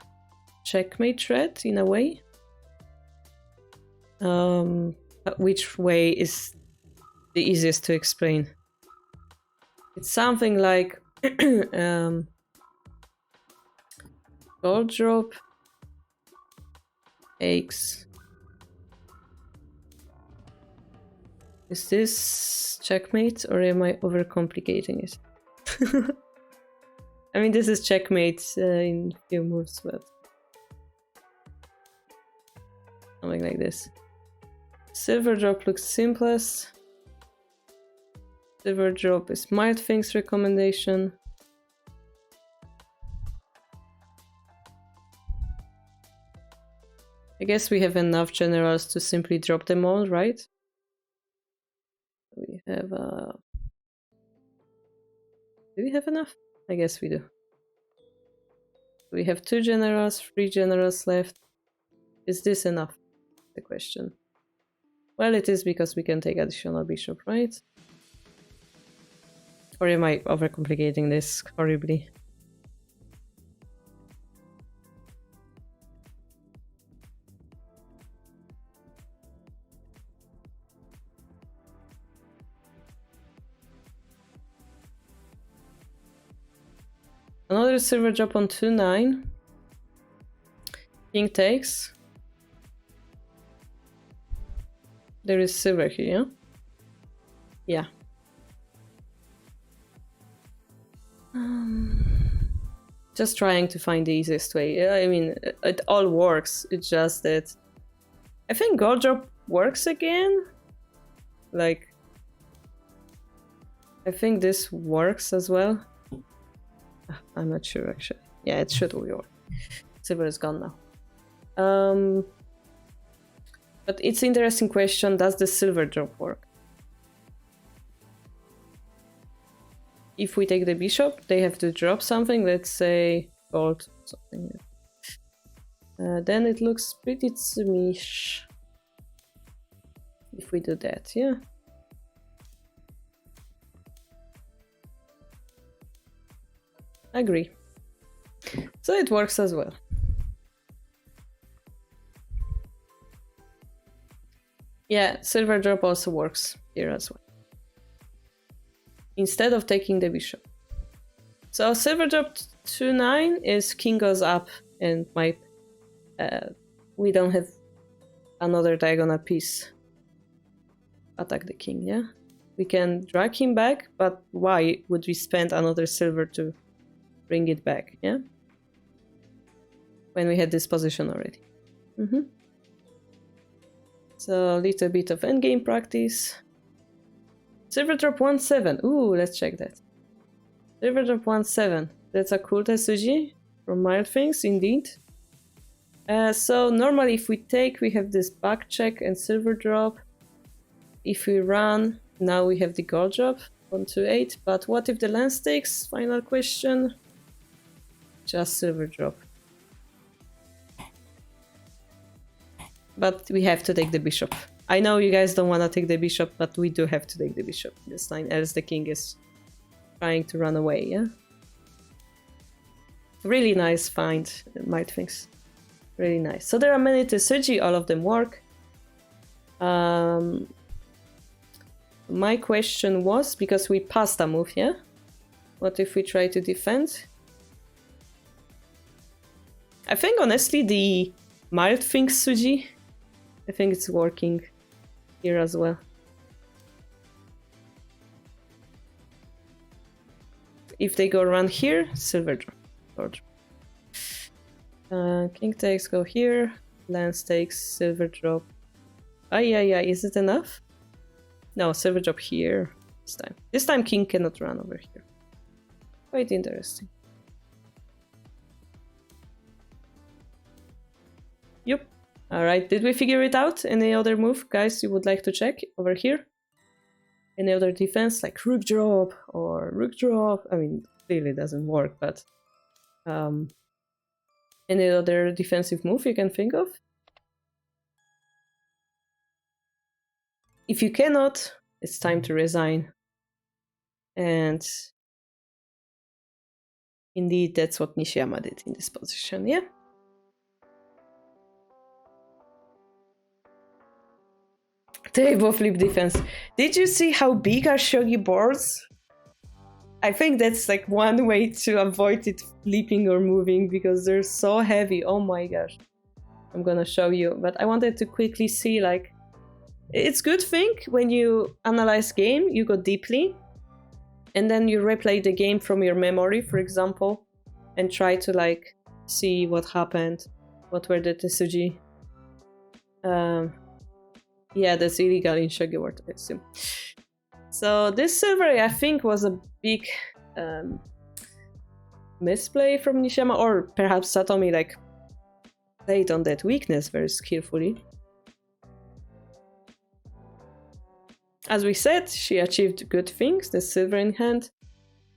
checkmate threat in a way. Which way is the easiest to explain? It's something like gold drop takes. Is this checkmate or am I overcomplicating it? I mean, this is checkmate in few moves, but something like this. Silver drop looks simplest. Silver drop is mild things recommendation. I guess we have enough generals to simply drop them all, right? We have do we have enough? I guess we do. We have 2 generals, 3 generals left. Is this enough? The question. Well, it is because we can take additional bishop, right? Or am I overcomplicating this horribly? Another silver drop on 2-9. King takes. There is silver here, yeah? Just trying to find the easiest way. I mean, it all works. It's just that I think gold drop works again. Like, I think this works as well. I'm not sure actually. Yeah, it should work. Silver is gone now. But it's an interesting question. Does the silver drop work? If we take the bishop, they have to drop something. Let's say gold something. Then it looks pretty simish. If we do that, yeah. Agree. So it works as well. Yeah, silver drop also works here as well. Instead of taking the bishop. So silver drop 2-9 is king goes up and my we don't have another diagonal piece. Attack the king, yeah? We can drag him back, but why would we spend another silver to bring it back, yeah? When we had this position already. So a little bit of endgame practice. Silver drop 1-7. Ooh, let's check that. Silver drop 1-7. That's a cool Tetsuji from Mild Things, indeed. So normally if we take, we have this back check and silver drop. If we run, now we have the gold drop, 1-8. But what if the lance takes? Final question. Just silver drop. But we have to take the bishop. I know you guys don't want to take the bishop, but we do have to take the bishop this time, else the king is trying to run away, yeah? Really nice find, Might Things. Really nice. So there are many Tetsuji, all of them work. My question was, because we passed a move, yeah? What if we try to defend? I think honestly the Mild Things Suji, I think it's working here as well. If they go around here, silver drop. King takes, go here. Lance takes, silver drop. Yeah, is it enough? No, silver drop here this time. This time king cannot run over here. Quite interesting. Yep. Alright, did we figure it out? Any other move, guys, you would like to check over here? Any other defense, like rook drop or rook drop? I mean, really doesn't work, but... any other defensive move you can think of? If you cannot, it's time to resign. And... indeed, that's what Nishiyama did in this position, yeah? Table flip defense. Did you see how big are shogi boards? I think that's like one way to avoid it flipping or moving because they're so heavy. Oh my gosh. I'm gonna show you, but I wanted to quickly see, like, it's good thing when you analyze game, you go deeply and then you replay the game from your memory, for example, and try to like see what happened, what were the Tetsuji. Yeah, that's illegal in Shogi World, I assume. So this silver, I think, was a big misplay from Nishiyama, or perhaps Satomi like played on that weakness very skillfully. As we said, she achieved good things, the silver in hand.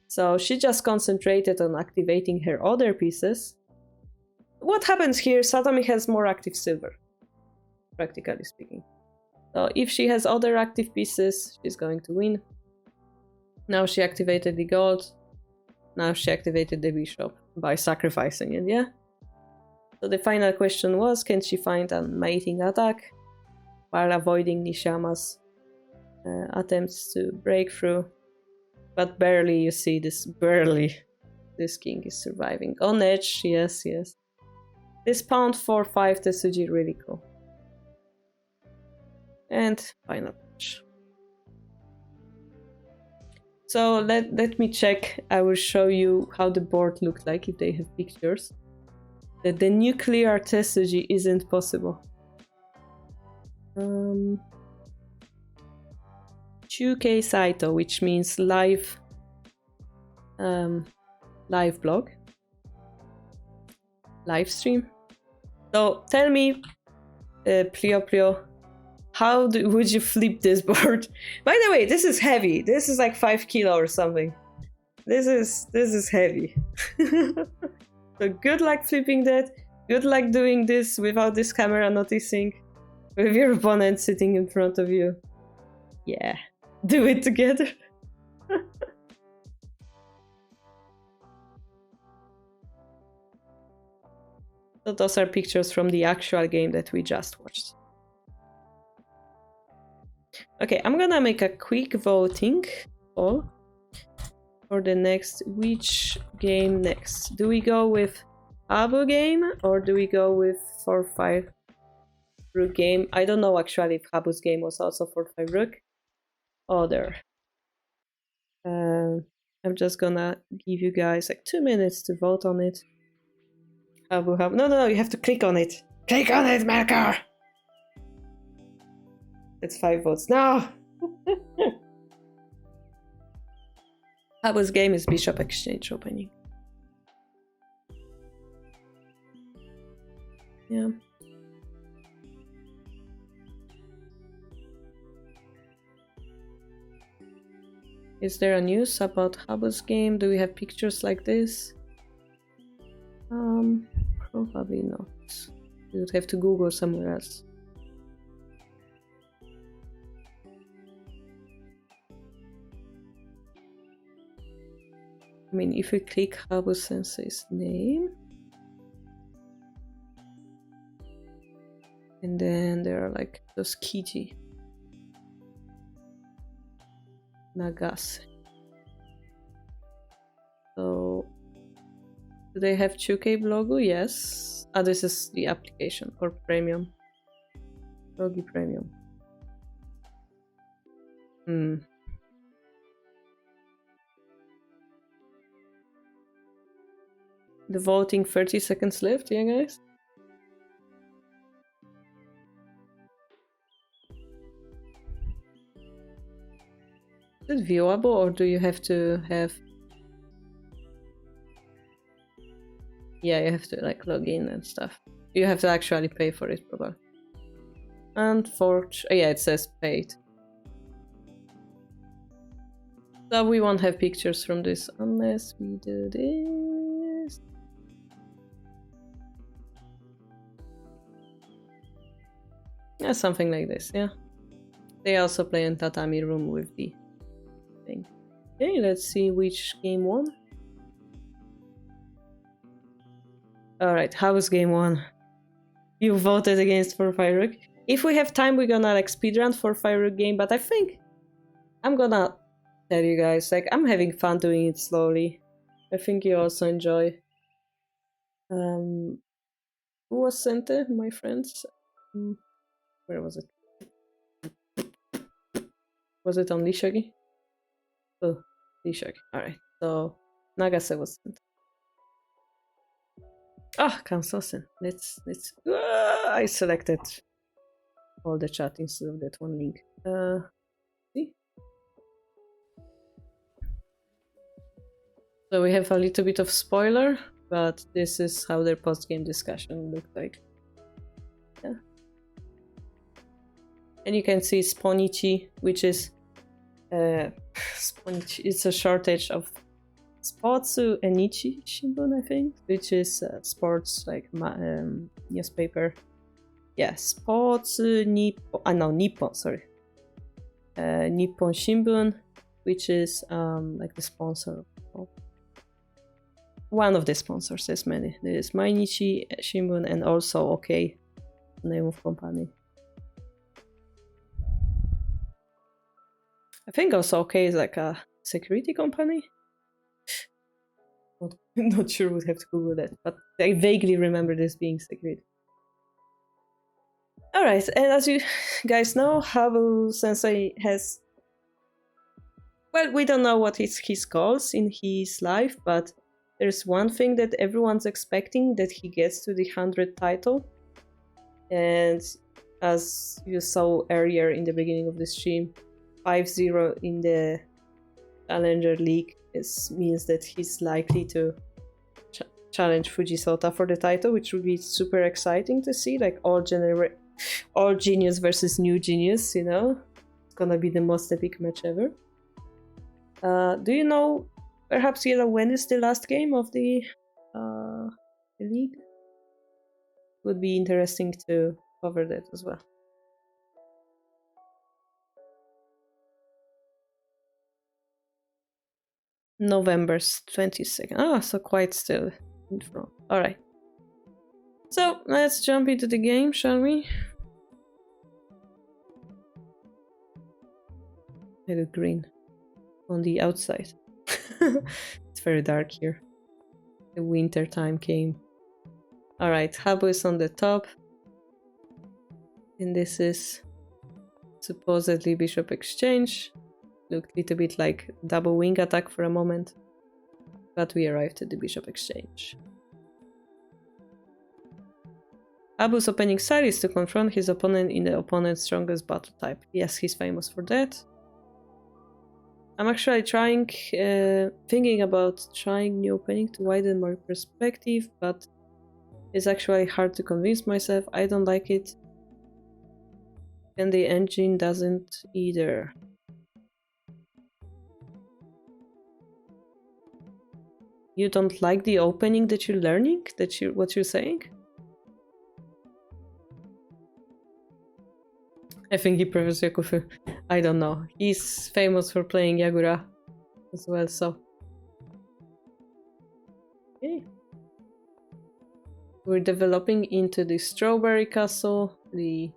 So she just concentrated on activating her other pieces. What happens here? Satomi has more active silver, practically speaking. So if she has other active pieces, she's going to win. Now she activated the gold. Now she activated the bishop by sacrificing it, yeah? So the final question was, can she find a mating attack while avoiding Nishiyama's attempts to break through? But barely, you see this, barely. This king is surviving. On edge, yes, yes. This pawn 4-5 Tetsuji, really cool. And final touch. So let me check. I will show you how the board looks like if they have pictures. That the nuclear Tetsuji isn't possible. 2K Saito, which means live blog, live stream. So tell me, Plio, how would you flip this board? By the way, this is heavy. This is like 5 kilo or something. This is heavy. So good luck flipping that. Good luck doing this without this camera noticing, with your opponent sitting in front of you. Yeah, do it together. So those are pictures from the actual game that we just watched. Okay, I'm gonna make a quick voting poll for the next. Which game next? Do we go with Abu game or do we go with 4-5 rook game? I don't know actually if Abu's game was also 4-5 rook. Oh, there. I'm just gonna give you guys like 2 minutes to vote on it. Abu have no, you have to click on it. Click on it, Melkor! It's 5 votes now. Abu's game is Bishop Exchange opening. Yeah. Is there a news about Abu's game? Do we have pictures like this? Probably not. You would have to Google somewhere else. I mean, if we click Habu Sensei's name, and then there are like those Kiji, Nagase. So, do they have 2K logo? Yes. Ah, this is the application for premium. Shogi Premium. The voting 30 seconds left, yeah guys? Is it viewable or do you have to have... Yeah, you have to like log in and stuff. You have to actually pay for it probably. Unfortunately, yeah, it says paid. So we won't have pictures from this unless we do this. Yeah, something like this, yeah. They also play in tatami room with the thing. Okay, let's see which game won. Alright, how was game 1? You voted against 4-5 rook. If we have time, we're gonna like speedrun 4-5 rook game, but I think I'm gonna tell you guys, like, I'm having fun doing it slowly. I think you also enjoy. Who was Sente, my friends? Where was it? Was it on Shogi? Oh, Shogi. Alright, so Nagase was Sente. Ah, Kansosen. Let's I selected all the chat instead of that one link. See? So we have a little bit of spoiler, but this is how their post-game discussion looked like. Yeah. And you can see Sponichi, which is Sponichi, it's a shortage of Spotsu Enichi Shimbun, I think, which is sports like newspaper. Yeah, Spotsu Nippon. Nippon, sorry. Nippon Shimbun, which is like the sponsor of one of the sponsors. There's many. There's Mainichi Shimbun and also OK, the name of company. I think also OK is like a security company. Not sure, would have to Google that, but I vaguely remember this being secret. Alright, and as you guys know, Habu Sensei has... Well, we don't know what his goals in his life, but there's one thing that everyone's expecting, that he gets to the 100th title. And as you saw earlier in the beginning of the stream, 5-0 in the Challenger League means that he's likely to challenge Fujisota for the title, which would be super exciting to see, like all genius versus new genius, you know? It's gonna be the most epic match ever. Do you know, perhaps, Yellow, when is the last game of the league? Would be interesting to cover that as well. November 22nd. Ah, so quite still in front. Alright. So, let's jump into the game, shall we? I look green on the outside. It's very dark here. The winter time came. Alright, Habu is on the top. And this is supposedly Bishop Exchange. Looked a little bit like double wing attack for a moment. But we arrived at the Bishop Exchange. Habu's opening style is to confront his opponent in the opponent's strongest battle type. Yes, he's famous for that. I'm actually thinking about trying new opening to widen my perspective, but it's actually hard to convince myself. I don't like it. And the engine doesn't either. You don't like the opening that you're learning? What you're saying? I think he prefers Yakufu. I don't know. He's famous for playing Yagura as well, so. Okay. We're developing into the Strawberry Castle, the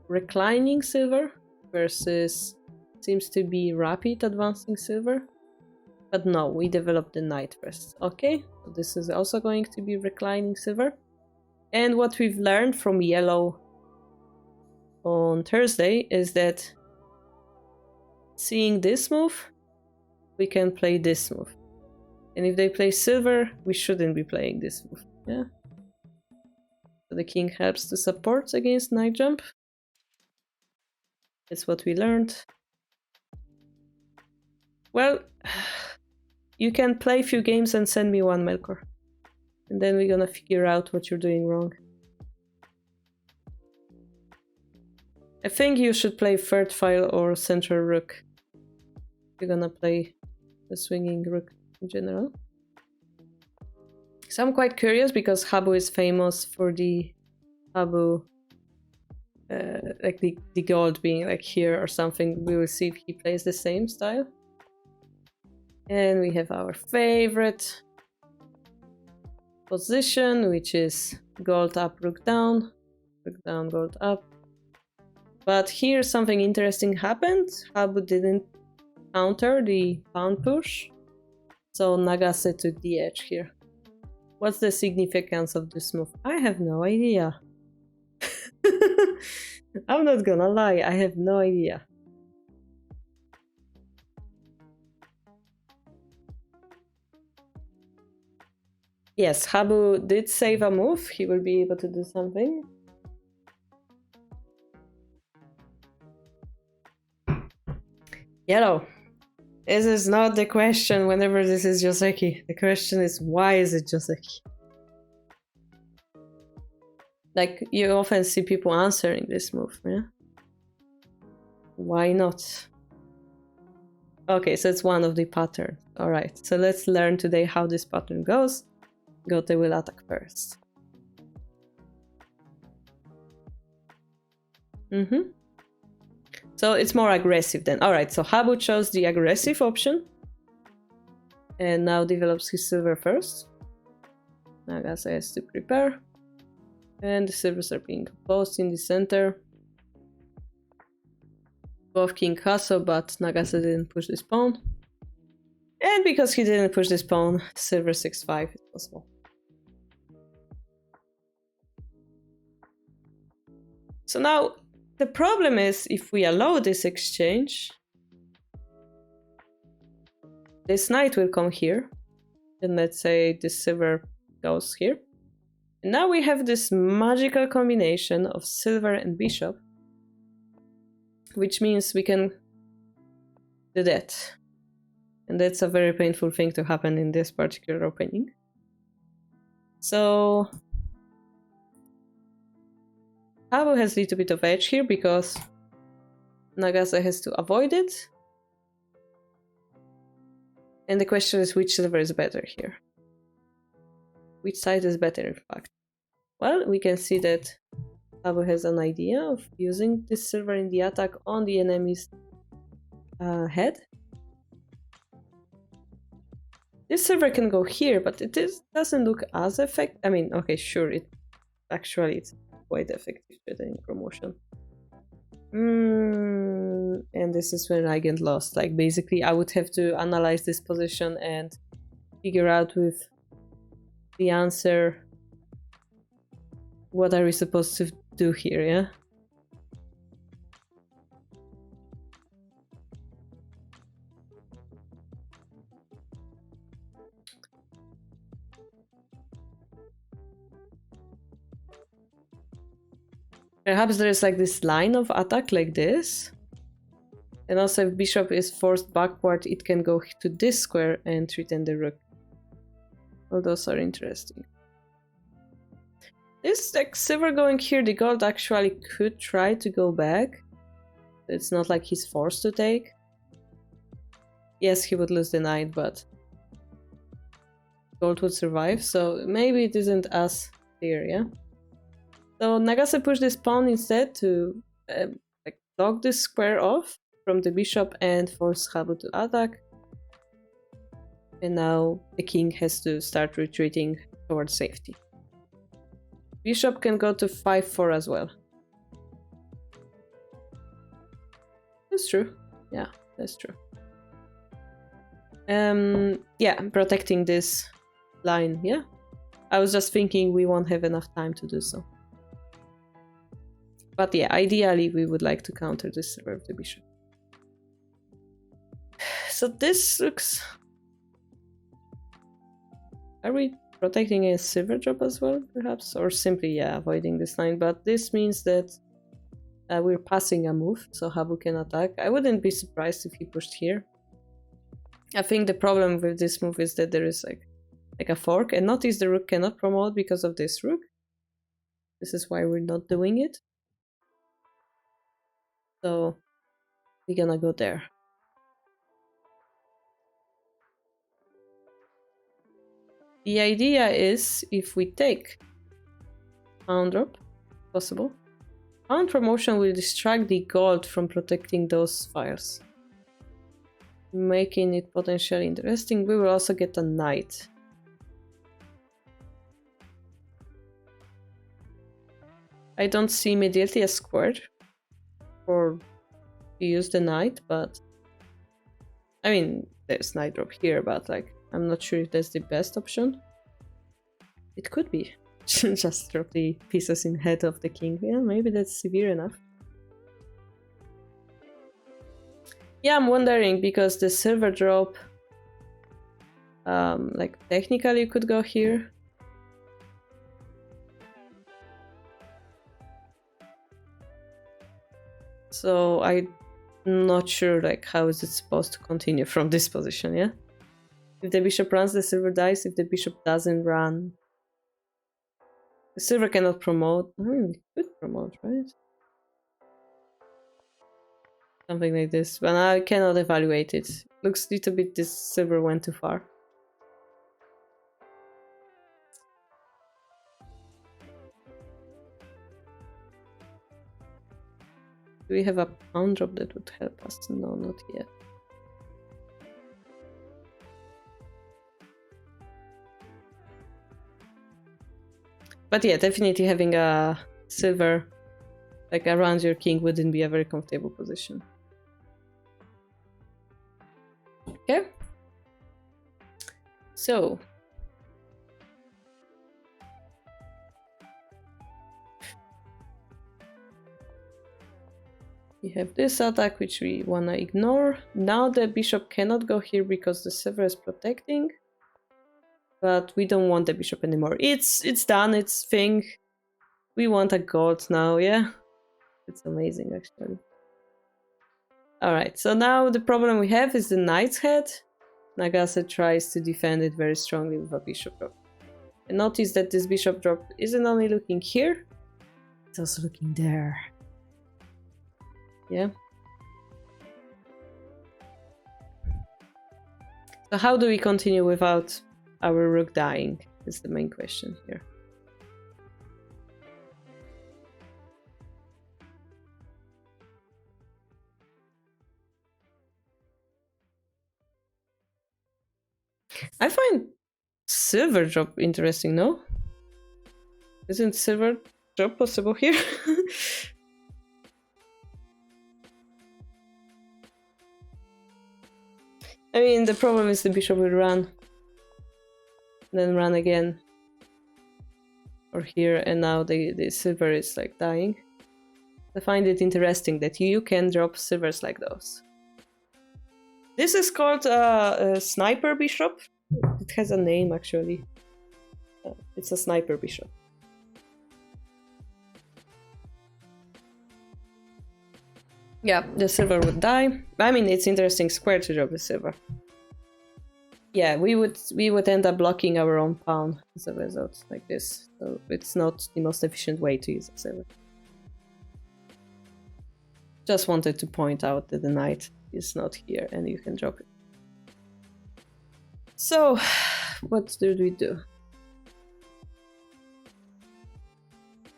reclining silver versus seems to be rapid advancing silver. But no, we developed the knight first. Okay, so this is also going to be reclining silver. And what we've learned from yellow on Thursday is that seeing this move, we can play this move. And if they play silver, we shouldn't be playing this move. Yeah. So the king helps to support against knight jump. That's what we learned. Well, you can play a few games and send me one, Melkor. And then we're gonna figure out what you're doing wrong. I think you should play third file or central rook. You're gonna play the swinging rook in general. So I'm quite curious because Habu is famous for the Habu, like the gold being like here or something. We will see if he plays the same style. And we have our favorite position, which is gold up, rook down, gold up. But here something interesting happened. Habu didn't counter the pawn push, so Nagase took the edge here. What's the significance of this move? I have no idea. I'm not gonna lie, I have no idea. Yes, Habu did save a move. He will be able to do something. Yellow. This is not the question whenever this is Joseki. The question is, why is it Joseki? Like, you often see people answering this move, yeah? Why not? Okay, so it's one of the patterns. Alright, so let's learn today how this pattern goes. Gote will attack first. So it's more aggressive then. Alright, so Habu chose the aggressive option. And now develops his silver first. Nagase has to prepare. And the silvers are being composed in the center. Both king castle, but Nagase didn't push this pawn. And And because he didn't push this pawn, silver 6-5 is possible. So now the problem is, if we allow this exchange, this knight will come here, and let's say this silver goes here. And now we have this magical combination of silver and bishop, which means we can do that. And that's a very painful thing to happen in this particular opening. So Habu has a little bit of edge here because Nagase has to avoid it. And the question is, which silver is better here? Which side is better, in fact? Well, we can see that Habu has an idea of using this silver in the attack on the enemy's head. This silver can go here, but doesn't look as effective. I mean, okay, sure, it's quite effective in promotion. And this is when I get lost. Like, basically, I would have to analyze this position and figure out with the answer what are we supposed to do here, yeah? Perhaps there is like this line of attack like this. And also if bishop is forced backward, it can go to this square and threaten the rook. All those are interesting. This like silver going here, the gold actually could try to go back. It's not like he's forced to take. Yes, he would lose the knight, but gold would survive, so maybe it isn't as clear, yeah? So Nagase pushed this pawn instead to like block this square off from the bishop and force Habu to attack. And now the king has to start retreating towards safety. Bishop can go to 5-4 as well. That's true. Yeah, that's true. Yeah, protecting this line, yeah? I was just thinking we won't have enough time to do so. But yeah, ideally we would like to counter this silver of the bishop. So this looks... Are we protecting a silver drop as well, perhaps? Or simply, yeah, avoiding this line. But this means that we're passing a move, so Habu can attack. I wouldn't be surprised if he pushed here. I think the problem with this move is that there is like a fork, and notice the rook cannot promote because of this rook. This is why we're not doing it. So we're gonna go there. The idea is, if we take pawn drop, possible, pawn promotion will distract the gold from protecting those files, making it potentially interesting. We will also get a knight. I don't see immediately a square for to use the knight, but I mean, there's knight drop here, but like, I'm not sure if that's the best option. It could be. Just drop the pieces in head of the king. Yeah, maybe that's severe enough. Yeah, I'm wondering, because the silver drop, like technically could go here. So I'm not sure like how is it supposed to continue from this position, yeah? If the bishop runs, the silver dies. If the bishop doesn't run, the silver cannot promote. It could promote, right? Something like this, but I cannot evaluate it. Looks a little bit this silver went too far. Do we have a pawn drop that would help us? No, not yet. But yeah, definitely having a silver like around your king wouldn't be a very comfortable position. Okay. So we have this attack which we wanna ignore. Now the bishop cannot go here because the silver is protecting. But we don't want the bishop anymore. It's done, it's thing. We want a gold now, yeah? It's amazing actually. Alright, so now the problem we have is the knight's head. Nagase tries to defend it very strongly with a bishop drop. And notice that this bishop drop isn't only looking here, it's also looking there. Yeah? So how do we continue without our rook dying? Is the main question here. I find silver drop interesting, no? Isn't silver drop possible here? I mean, the problem is the bishop will run. Then run again. Or here, and now the silver is like dying. I find it interesting that you can drop silvers like those. This is called a sniper bishop. It has a name actually. It's a sniper bishop. Yeah, the silver would die. I mean, it's interesting square to drop the silver. Yeah, we would end up blocking our own pawn as a result, like this. So it's not the most efficient way to use the silver. Just wanted to point out that the knight is not here and you can drop it. So, what did we do?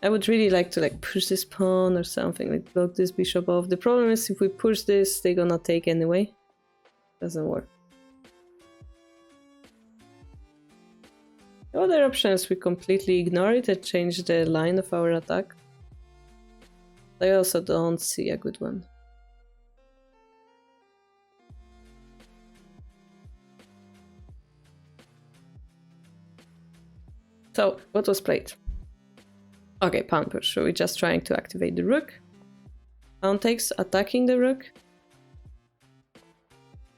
I would really like to push this pawn or something, like block this bishop off. The problem is if we push this, they're gonna take anyway. Doesn't work. The other option is we completely ignore it and change the line of our attack. I also don't see a good one. So, what was played? Okay, pawn push. So we're just trying to activate the rook. Pawn takes, attacking the rook.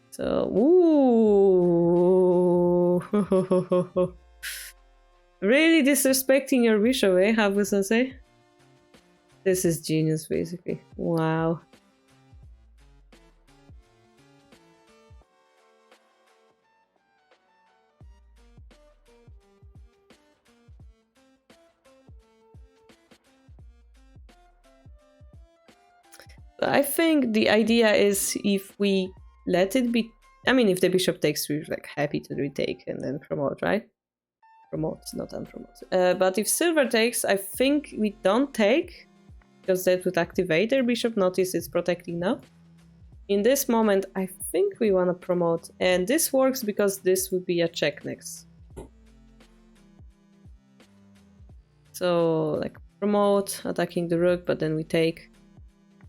So, ooh. Really disrespecting your bishop, eh? How was I say? This is genius, basically. Wow. I think the idea is if we let it be... I mean, if the bishop takes, we're happy to retake and then promote, right? Promote, not unpromote. But if silver takes, I think we don't take, because that would activate their bishop. Notice it's protecting now. In this moment, I think we want to promote, and this works because this would be a check next. So, promote, attacking the rook, but then we take.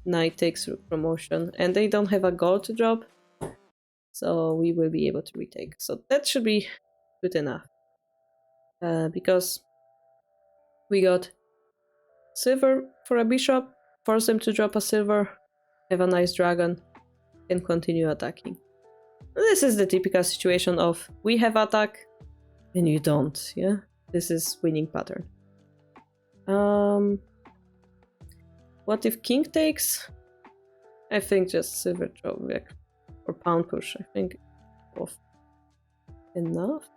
Knight takes rook promotion, and they don't have a gold to drop, so we will be able to retake. So that should be good enough. Because we got silver for a bishop, force them to drop a silver, have a nice dragon, and continue attacking. This is the typical situation of we have attack and you don't, yeah? This is winning pattern. What if king takes? I think just silver drop or pawn push. I think both enough.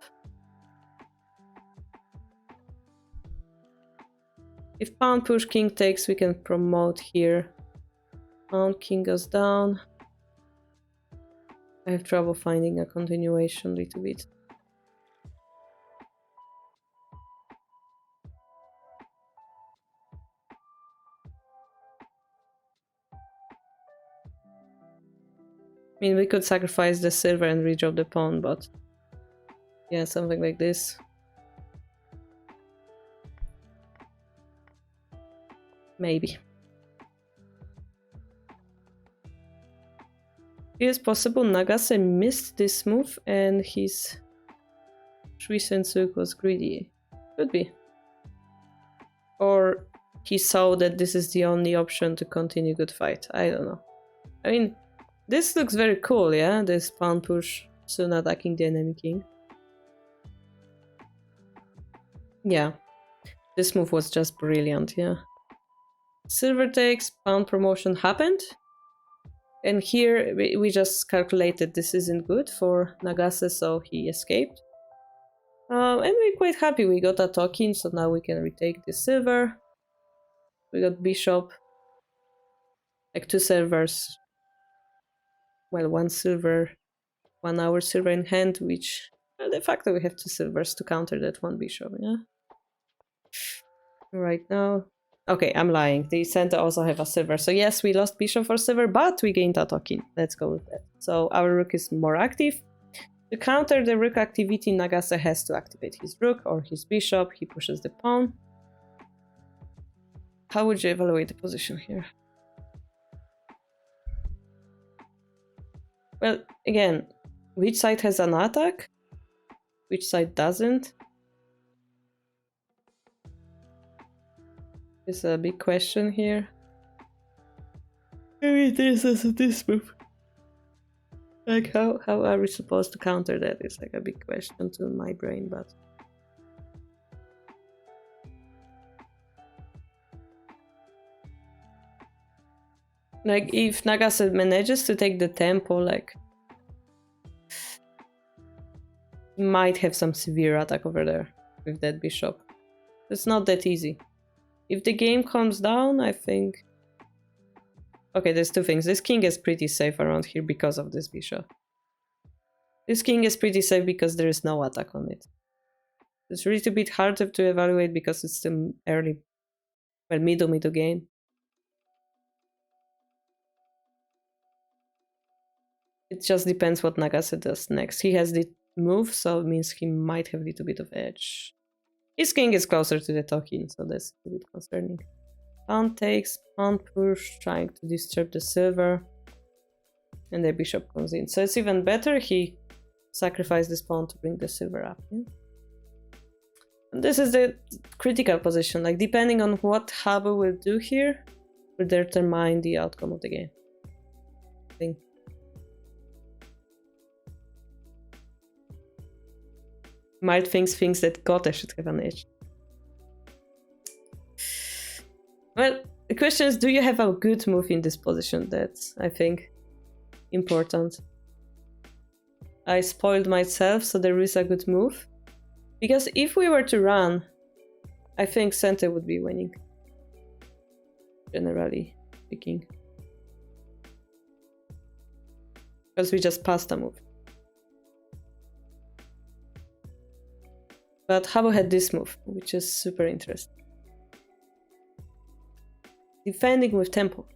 If pawn push, king takes, we can promote here. Pawn, king goes down. I have trouble finding a continuation a little bit. I mean, we could sacrifice the silver and redrop the pawn, but yeah, something like this. Maybe. It is possible Nagase missed this move and he's Shui Sensuk was greedy. Could be. Or he saw that this is the only option to continue good fight. I don't know. I mean, this looks very cool, yeah? This pawn push, soon attacking the enemy king. Yeah. This move was just brilliant, yeah. Silver takes, pawn promotion happened. And here we just calculated this isn't good for Nagase, so he escaped. And we're quite happy we got a token, so now we can retake the silver. We got bishop. Like 2 silvers. Well, 1 silver, 1 hour silver in hand, which well, de facto we have 2 silvers to counter that 1 bishop, yeah? Right now. Okay, I'm lying. The center also have a silver. So yes, we lost bishop for silver, but we gained a token. Let's go with that. So our rook is more active. To counter the rook activity, Nagase has to activate his rook or his bishop. He pushes the pawn. How would you evaluate the position here? Well, again, which side has an attack? Which side doesn't? It's a big question here. Maybe this is this move. Like, how are we supposed to counter that? It's like a big question to my brain, but... Like, if Nagase manages to take the tempo, like... He might have some severe attack over there with that bishop. It's not that easy. If the game comes down, I think... Okay, there's 2 things. This king is pretty safe around here because of this bishop. This king is pretty safe because there is no attack on it. It's a little bit harder to evaluate because it's the early... Well, middle game. It just depends what Nagase does next. He has the move, so it means he might have a little bit of edge. His king is closer to the token, so that's a bit concerning. Pawn takes, pawn push, trying to disturb the silver. And the bishop comes in. So it's even better he sacrificed this pawn to bring the silver up. Yeah? And this is the critical position. Like, depending on what Harbour will do here, will determine the outcome of the game. I think. Might thinks that Gote should have an edge. Well, the question is, do you have a good move in this position? That's, I think, important. I spoiled myself, so there is a good move. Because if we were to run, I think center would be winning. Generally speaking. Because we just passed a move. But Harbour had this move, which is super interesting. Defending with tempo.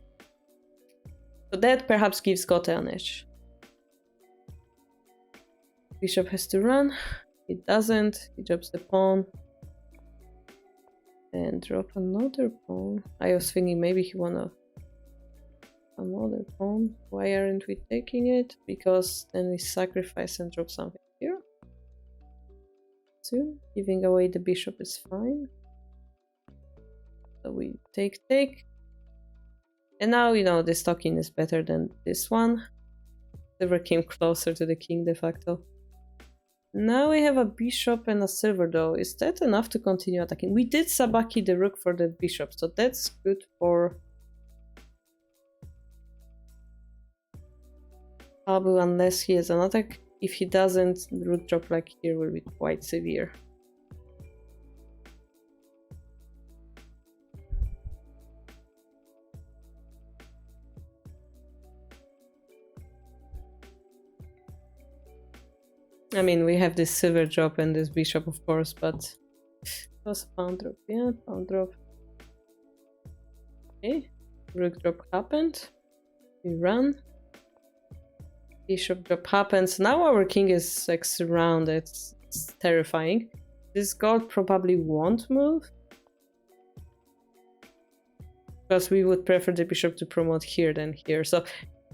So that perhaps gives Gote an edge. Bishop has to run. It doesn't. He drops the pawn. And drop another pawn. I was thinking maybe he wanna... Another pawn. Why aren't we taking it? Because then we sacrifice and drop something here. So giving away the bishop is fine. So we take. And now, you know, this token is better than this one. Silver came closer to the king de facto. Now we have a bishop and a silver though. Is that enough to continue attacking? We did sabaki the rook for the bishop, so that's good for Abu unless he has an attack. If he doesn't, the rook drop like here will be quite severe. I mean, we have this silver drop and this bishop, of course, but it was a pawn drop. Yeah, pawn drop. Okay, rook drop happened. We run. Bishop drop happens. Now our king is like surrounded. It's terrifying. This gold probably won't move. Because we would prefer the bishop to promote here than here. So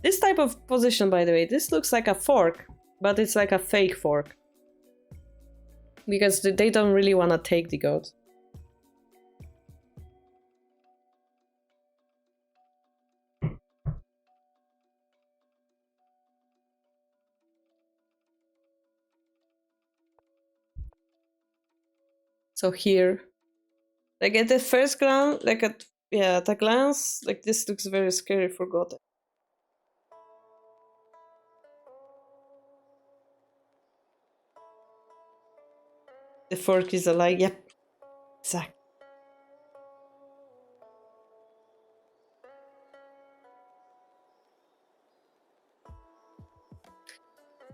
this type of position, by the way, this looks like a fork. But it's like a fake fork. Because they don't really want to take the goat. So here, like at the first glance, like at a glance, like this looks very scary for goat. The fork is alive. Yep, exactly.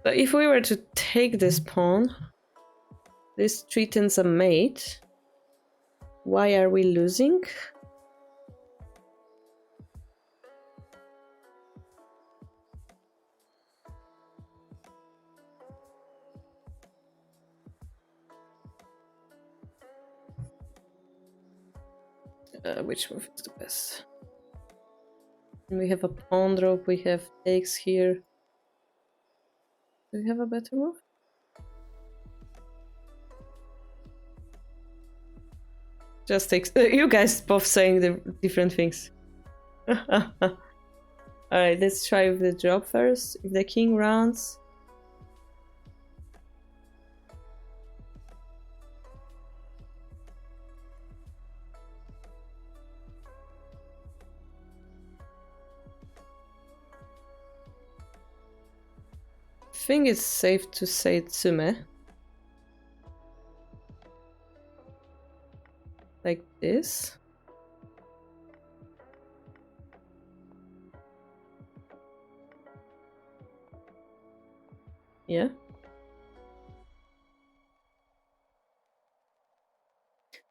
But if we were to take this pawn, this threatens a mate. Why are we losing? Which move is the best? We have a pawn drop, we have takes here. Do we have a better move? Just takes. You guys both saying the different things. Alright, let's try with the drop first. If the king runs. I think it's safe to say Tsume. Like this. Yeah.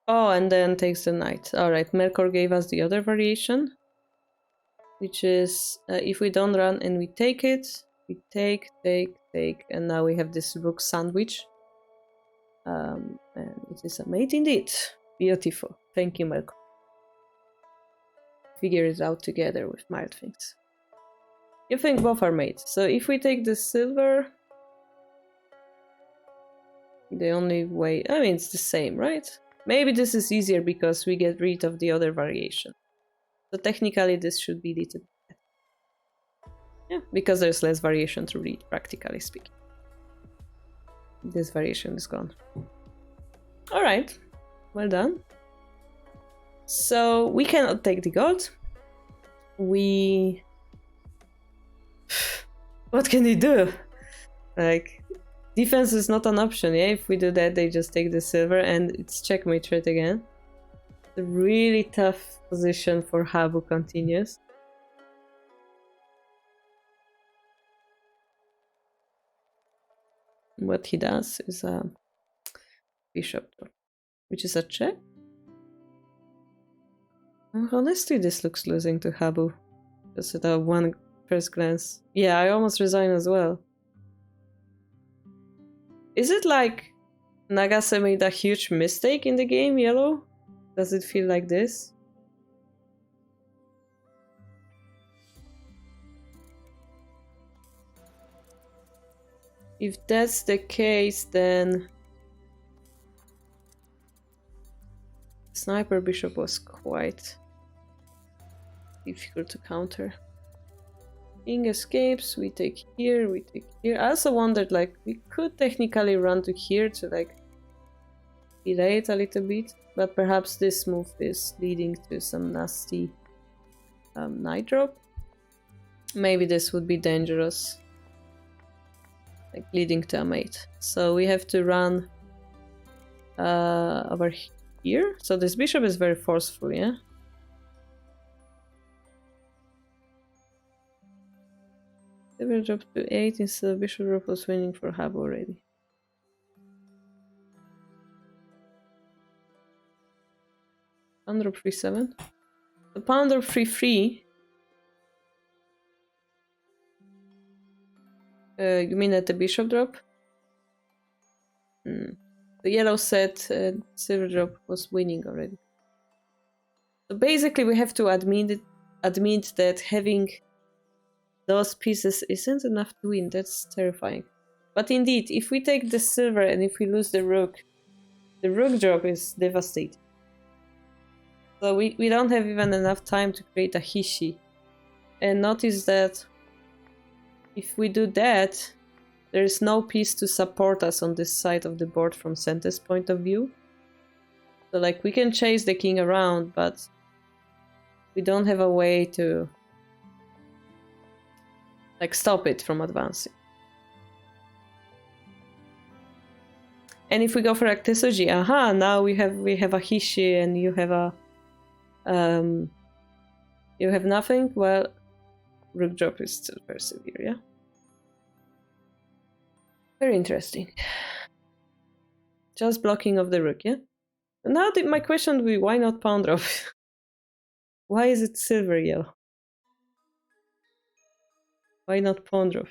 Oh, and then takes the knight. Alright, Melkor gave us the other variation. Which is, if we don't run and we take it, we take, and now we have this rook sandwich. And it is a mate indeed. Beautiful. Thank you, Melkor. Figure it out together with mild things. You think both are mates. So if we take the silver, the only way, I mean, it's the same, right? Maybe this is easier because we get rid of the other variation. So technically this should be little bit. Yeah, because there's less variation to read, practically speaking. This variation is gone. Alright, well done. So we cannot take the gold. We... What can they do? Like, defense is not an option, yeah? If we do that, they just take the silver and it's checkmate right again. It's a really tough position for Habu continues. What he does is a bishop, which is a check. Honestly, this looks losing to Habu. Just at a one first glance. Yeah, I almost resign as well. Is it like Nagase made a huge mistake in the game, yellow? Does it feel like this? If that's the case, then Sniper Bishop was quite difficult to counter. King escapes, we take here, we take here. I also wondered, like, we could technically run to here to, like, delay it a little bit, but perhaps this move is leading to some nasty knight drop. Maybe this would be dangerous. Like, leading to a mate. So we have to run over here. So this bishop is very forceful, yeah? Silver dropped to 8 instead of bishop drop was winning for Habu already. Pawn drop 3-7. The pawn drop 3-3. You mean at the bishop drop? The yellow set silver drop was winning already. So basically we have to admit that having those pieces isn't enough to win. That's terrifying. But indeed, if we take the silver and if we lose the rook drop is devastating. So we don't have even enough time to create a Hishi. And notice that if we do that, there is no piece to support us on this side of the board from Sente's point of view. So like we can chase the king around, but we don't have a way to like stop it from advancing. And if we go for Aktesuji, aha, now we have a Hishi and you have a you have nothing. Well, rook drop is still very severe, yeah. Very interesting. Just blocking of the rook, yeah. Now my question would be, why not pawn drop? Why is it silver yellow? Why not pawn drop?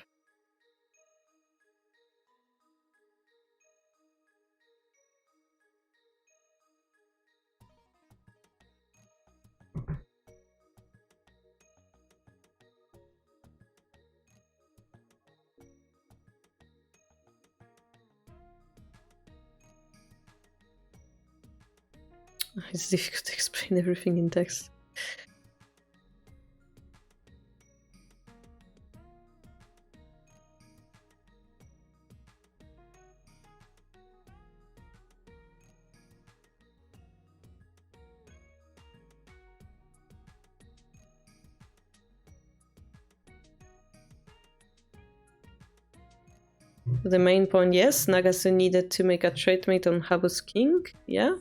It's difficult to explain everything in text. The main point, yes, Nagasu needed to make a trade mate on Habu's king, yeah.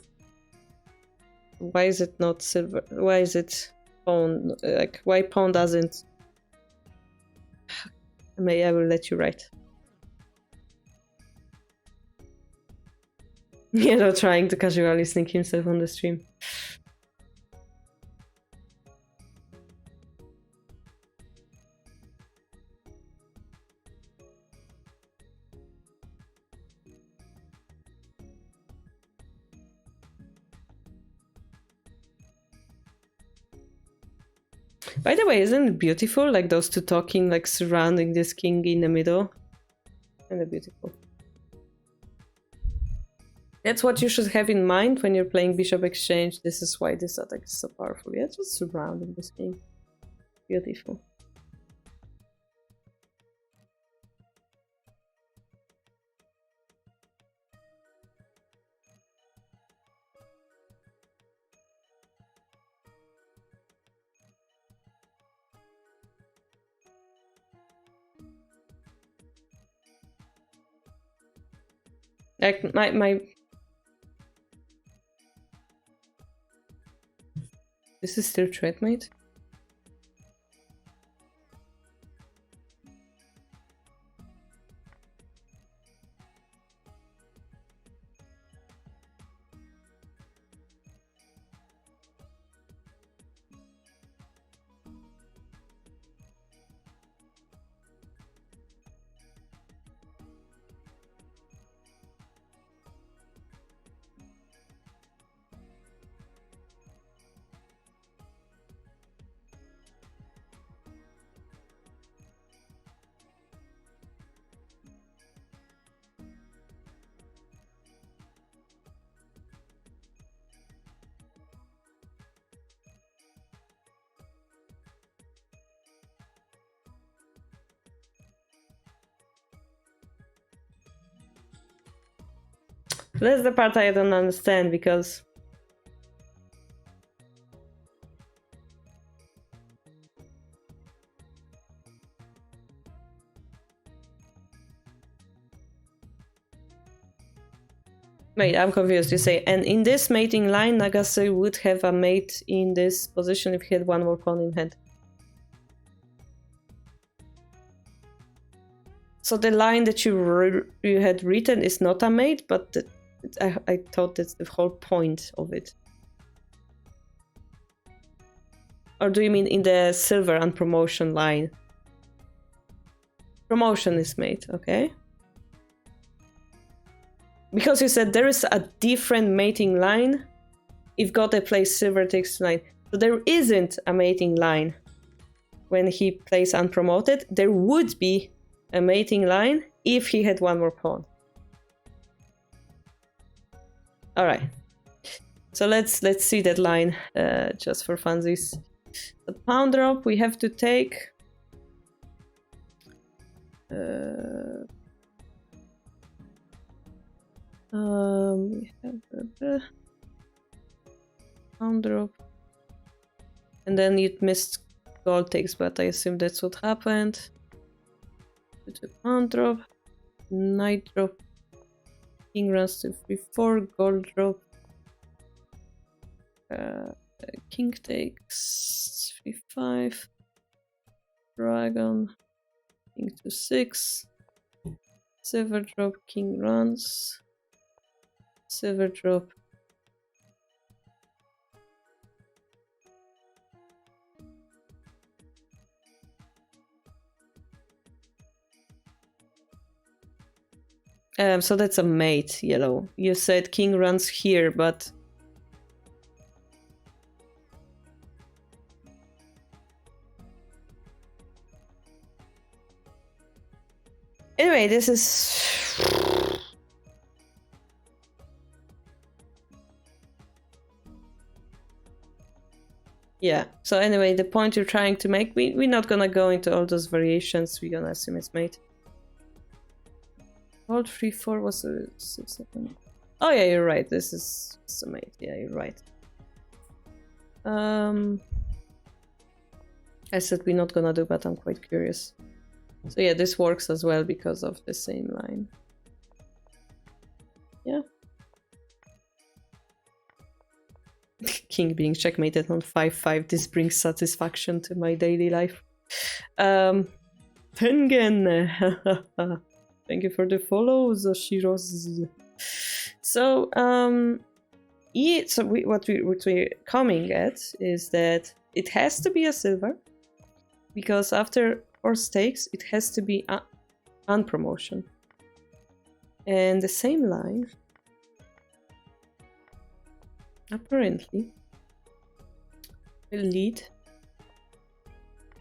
Why is it not silver? Why is it pawn? Like, why pawn doesn't? I will let you write. You know, trying to casually sneak himself on the stream. By the way, isn't it beautiful? Like those two talking, like surrounding this king in the middle. Kind of beautiful. That's what you should have in mind when you're playing Bishop Exchange. This is why this attack is so powerful. Yeah, just surrounding this king. Beautiful. Like my this is still trade mate. That's the part I don't understand, because wait, I'm confused. You say, and in this mating line, Nagase would have a mate in this position if he had one more pawn in hand. So the line that you had written is not a mate, but I thought that's the whole point of it. Or do you mean in the silver and promotion line? Promotion is mate, okay. Because you said there is a different mating line if Gote plays silver takes 9. So there isn't a mating line when he plays unpromoted. There would be a mating line if he had one more pawn. All right. So let's see that line just for funsies. The pawn drop we have to take. We have the pawn drop, and then it missed gold takes, but I assume that's what happened. The pawn drop, knight drop, king runs to 3-4, gold drop, king takes 3-5, dragon, king to 6, silver drop, king runs, silver drop. So that's a mate, yellow. You said king runs here, but... Anyway, this is... Yeah, so anyway, the point you're trying to make, we're not gonna go into all those variations, we're gonna assume it's mate. Gold 3-4 was a 6-7. Oh yeah, you're right. This is a mate. Yeah, you're right. I said we're not gonna do, but I'm quite curious. So yeah, this works as well because of the same line. Yeah. King being checkmated on 5-5. This brings satisfaction to my daily life. Tengen. Thank you for the follow, Zoshiros. So, what we're coming at is that it has to be a silver, because after 4 stakes, it has to be a unpromotion. And the same line, apparently, will lead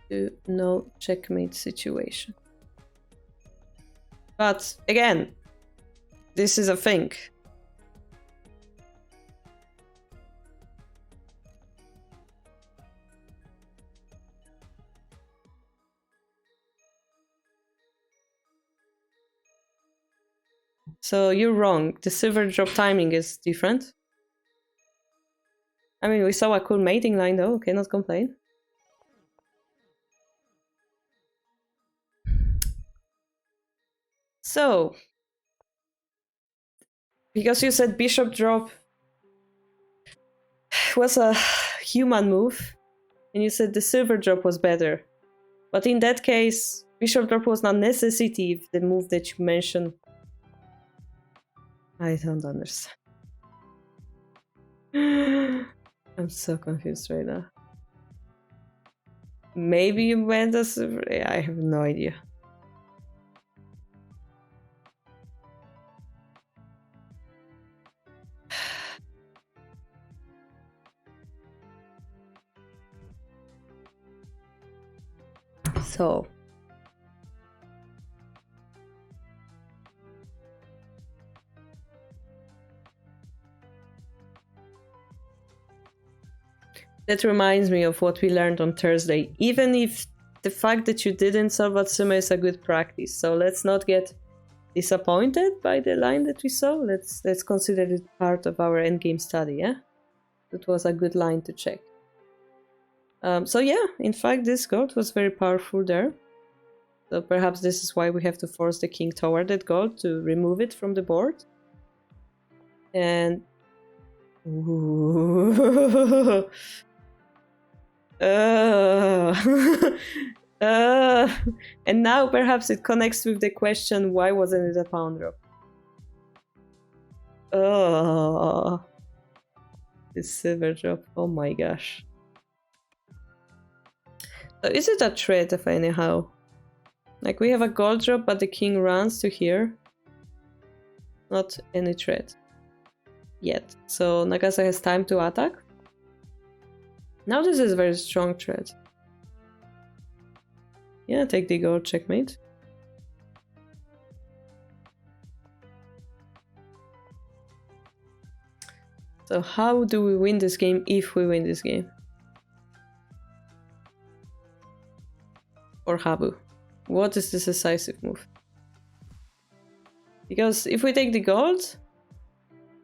to no checkmate situation. But again, this is a thing. So you're wrong. The silver drop timing is different. I mean, we saw a cool mating line though, cannot complain. So, because you said bishop drop was a human move, and you said the silver drop was better. But in that case, bishop drop was not necessity if the move that you mentioned. I don't understand. I'm so confused right now. Maybe you went as... I have no idea. So... That reminds me of what we learned on Thursday. Even if the fact that you didn't solve Watsuma is a good practice, so let's not get disappointed by the line that we saw. Let's consider it part of our endgame study, yeah? That was a good line to check. So yeah, in fact, this gold was very powerful there. So perhaps this is why we have to force the king toward that gold to remove it from the board. And... Ooh. And now perhaps it connects with the question, why wasn't it a pawn drop? Oh, this silver drop, oh my gosh. So is it a threat of anyhow? Like we have a gold drop, but the king runs to here. Not any threat yet. So Nagasa has time to attack. Now this is a very strong threat. Yeah, take the gold, checkmate. So how do we win this game if we win this game? Or Habu? What is the decisive move? Because if we take the gold,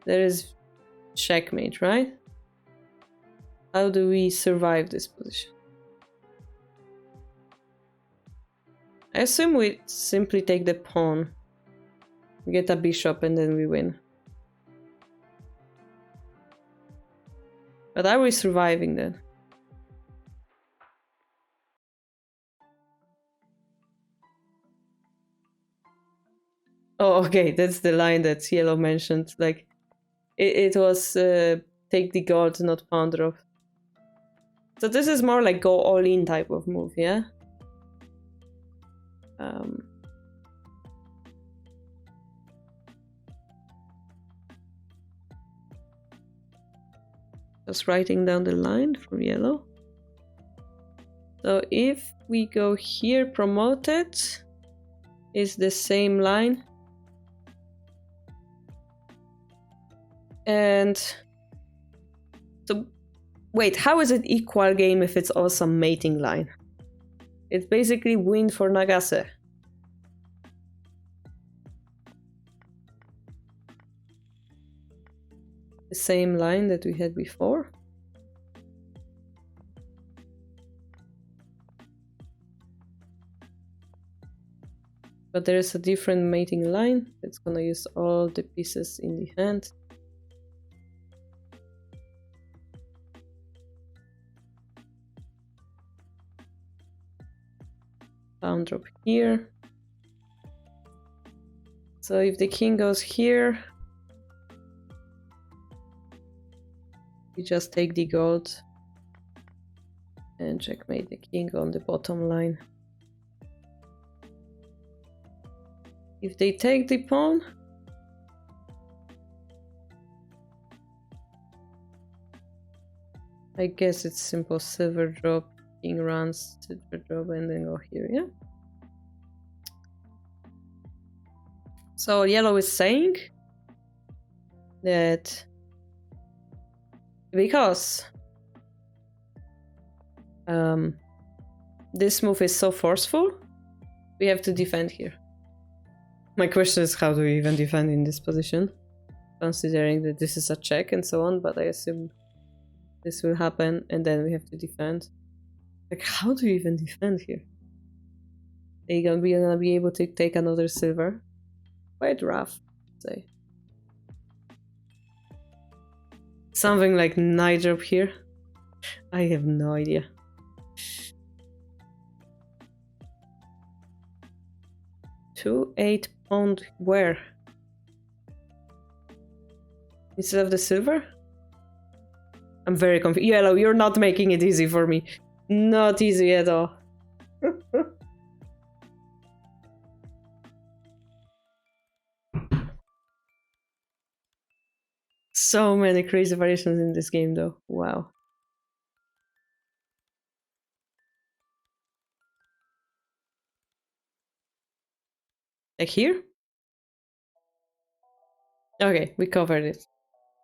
there is checkmate, right? How do we survive this position? I assume we simply take the pawn. We get a bishop and then we win. But are we surviving then? Oh, okay, that's the line that Yellow mentioned. Like, it was take the gold, not pawn drop. So this is more like go all in type of move, yeah? Just writing down the line from Yellow. So if we go here, promoted is the same line. And so, wait, how is it equal game if it's also mating line? It's basically win for Nagase. The same line that we had before. But there is a different mating line. It's gonna use all the pieces in the hand. Pawn drop here. So if the king goes here, we just take the gold and checkmate the king on the bottom line. If they take the pawn, I guess it's simple silver drop, king runs, silver drop, and then go here, yeah? So Yellow is saying that because this move is so forceful, we have to defend here. My question is, how do we even defend in this position? Considering that this is a check and so on, but I assume this will happen and then we have to defend. Like, how do you even defend here? Are you gonna be able to take another silver? Quite rough, I'd say. Something like knight drop here? I have no idea. Two 8 pawn where? Instead of the silver? I'm very confused. Yellow, you're not making it easy for me. Not easy at all. So many crazy variations in this game though. Wow. Like here? Okay, we covered it.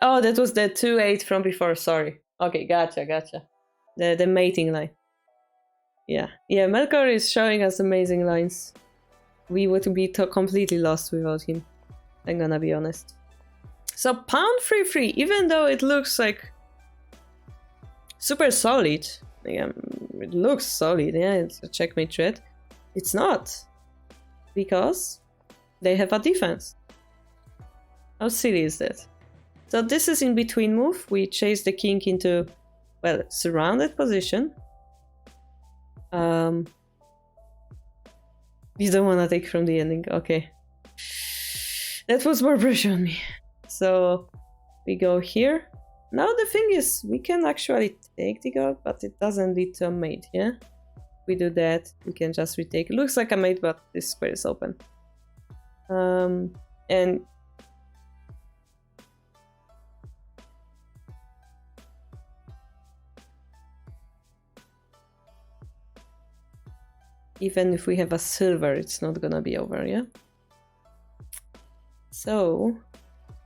Oh, that was the 2-8 from before, sorry. Okay, gotcha. The mating line. Yeah, Melkor is showing us amazing lines. We would be completely lost without him. I'm gonna be honest. So pawn 3-3, even though it looks like super solid. Yeah, it looks solid, yeah, it's a checkmate threat. It's not. Because they have a defense. How silly is that? So this is in between move. We chase the king into, well, surrounded position. You don't want to take from the ending. Okay. That was more pressure on me. So we go here. Now the thing is, we can actually take the gold, but it doesn't lead to a mate, yeah? We do that, we can just retake. It looks like a mate, but this square is open. And even if we have a silver, it's not gonna be over, yeah? So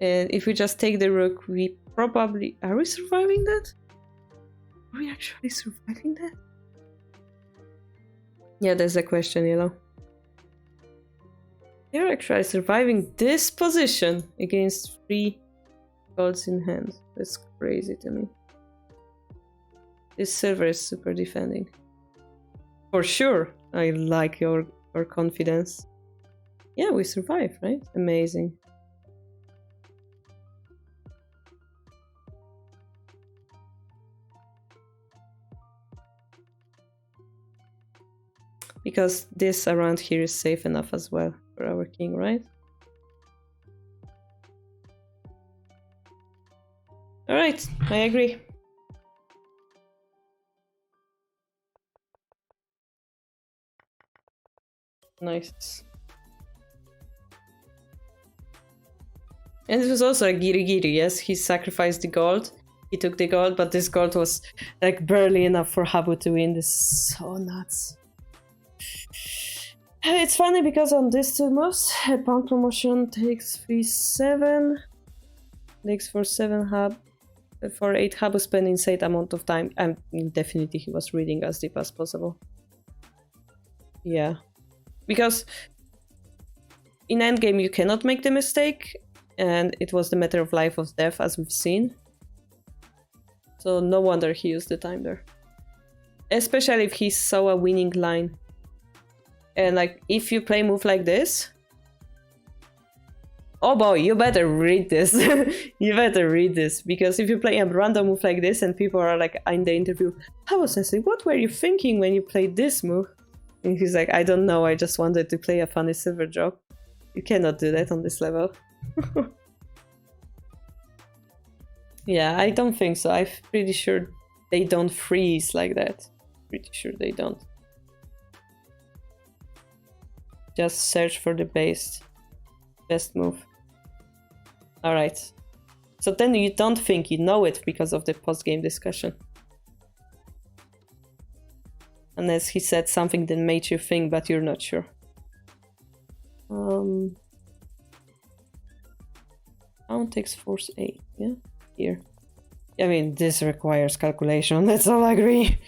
And if we just take the rook, we probably... Are we surviving that? Are we actually surviving that? Yeah, that's the question, yellow. You're actually surviving this position against 3 golds in hand. That's crazy to me. This silver is super defending. For sure, I like your confidence. Yeah, we survived, right? Amazing. Because this around here is safe enough as well for our king, right? Alright, I agree. Nice. And this was also a giri-giri, yes? He sacrificed the gold. He took the gold, but this gold was like barely enough for Habu to win. This is so nuts. It's funny because on these 2 moves, a pawn promotion takes 3-7. Takes for 7 hub. For 8 Habu spent insane amount of time. I mean, definitely he was reading as deep as possible. Yeah. Because in endgame you cannot make the mistake, and it was the matter of life or death as we've seen. So no wonder he used the time there. Especially if he saw a winning line. And like, if you play move like this... Oh boy, you better read this. You better read this. Because if you play a random move like this and people are like in the interview, How Sensei, what were you thinking when you played this move? And he's like, I don't know, I just wanted to play a funny silver drop. You cannot do that on this level. Yeah, I don't think so. I'm pretty sure they don't freeze like that. Pretty sure they don't. Just search for the best move. Alright. So then you don't think, you know it because of the post-game discussion. Unless he said something that made you think, but you're not sure. Pawn takes force 8, yeah? Here. I mean, this requires calculation, let's all agree.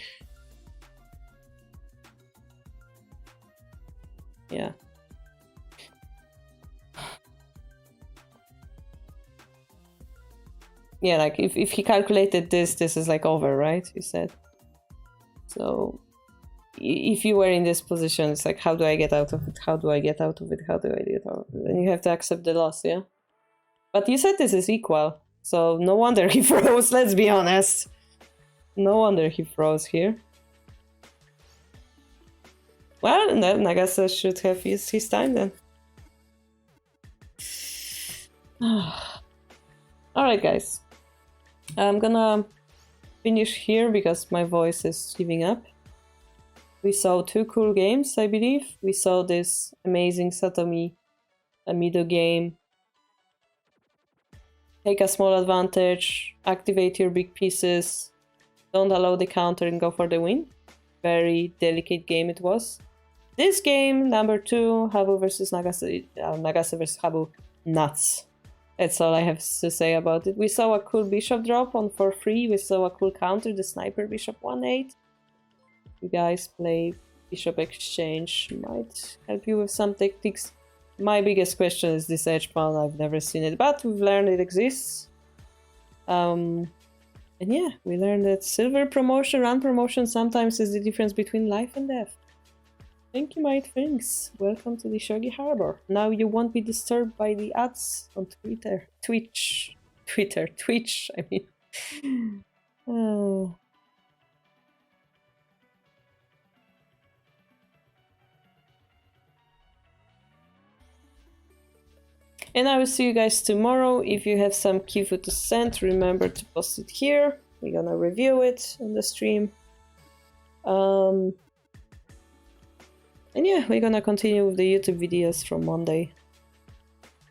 Yeah. Yeah, like if he calculated this is like over, right? You said. So if you were in this position, it's like, how do I get out of it? How do I get out of it? How do I get out of it? And you have to accept the loss, yeah? But you said this is equal, so no wonder he froze, let's be honest. No wonder he froze here. Well, and then Nagasa should have used his time then. Alright guys, I'm gonna finish here because my voice is giving up. We saw 2 cool games, I believe. We saw this amazing Satomi Amido game. Take a small advantage, activate your big pieces, don't allow the counter and go for the win. Very delicate game it was. This game, number 2, Habu versus Nagasa, Nagasa versus Habu, nuts. That's all I have to say about it. We saw a cool bishop drop on for free. We saw a cool counter, the sniper bishop 1-8. You guys play bishop exchange, might help you with some tactics. My biggest question is this edge pawn. I've never seen it, but we've learned it exists. And yeah, we learned that silver promotion, run promotion sometimes is the difference between life and death. Thank you, my things. Welcome to the Shogi Harbour. Now you won't be disturbed by the ads on Twitch, I mean. Oh. And I will see you guys tomorrow. If you have some Kifu to send, remember to post it here. We're gonna review it on the stream. And yeah, we're gonna continue with the YouTube videos from Monday.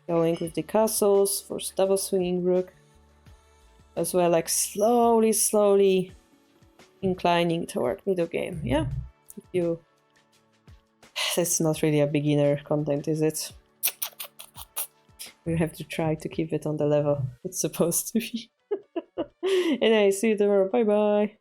Going with the castles for double swinging rook. As well, like slowly inclining toward middle game. Yeah, if you... It's not really a beginner content, is it? We have to try to keep it on the level it's supposed to be. Anyway, see you tomorrow. Bye bye.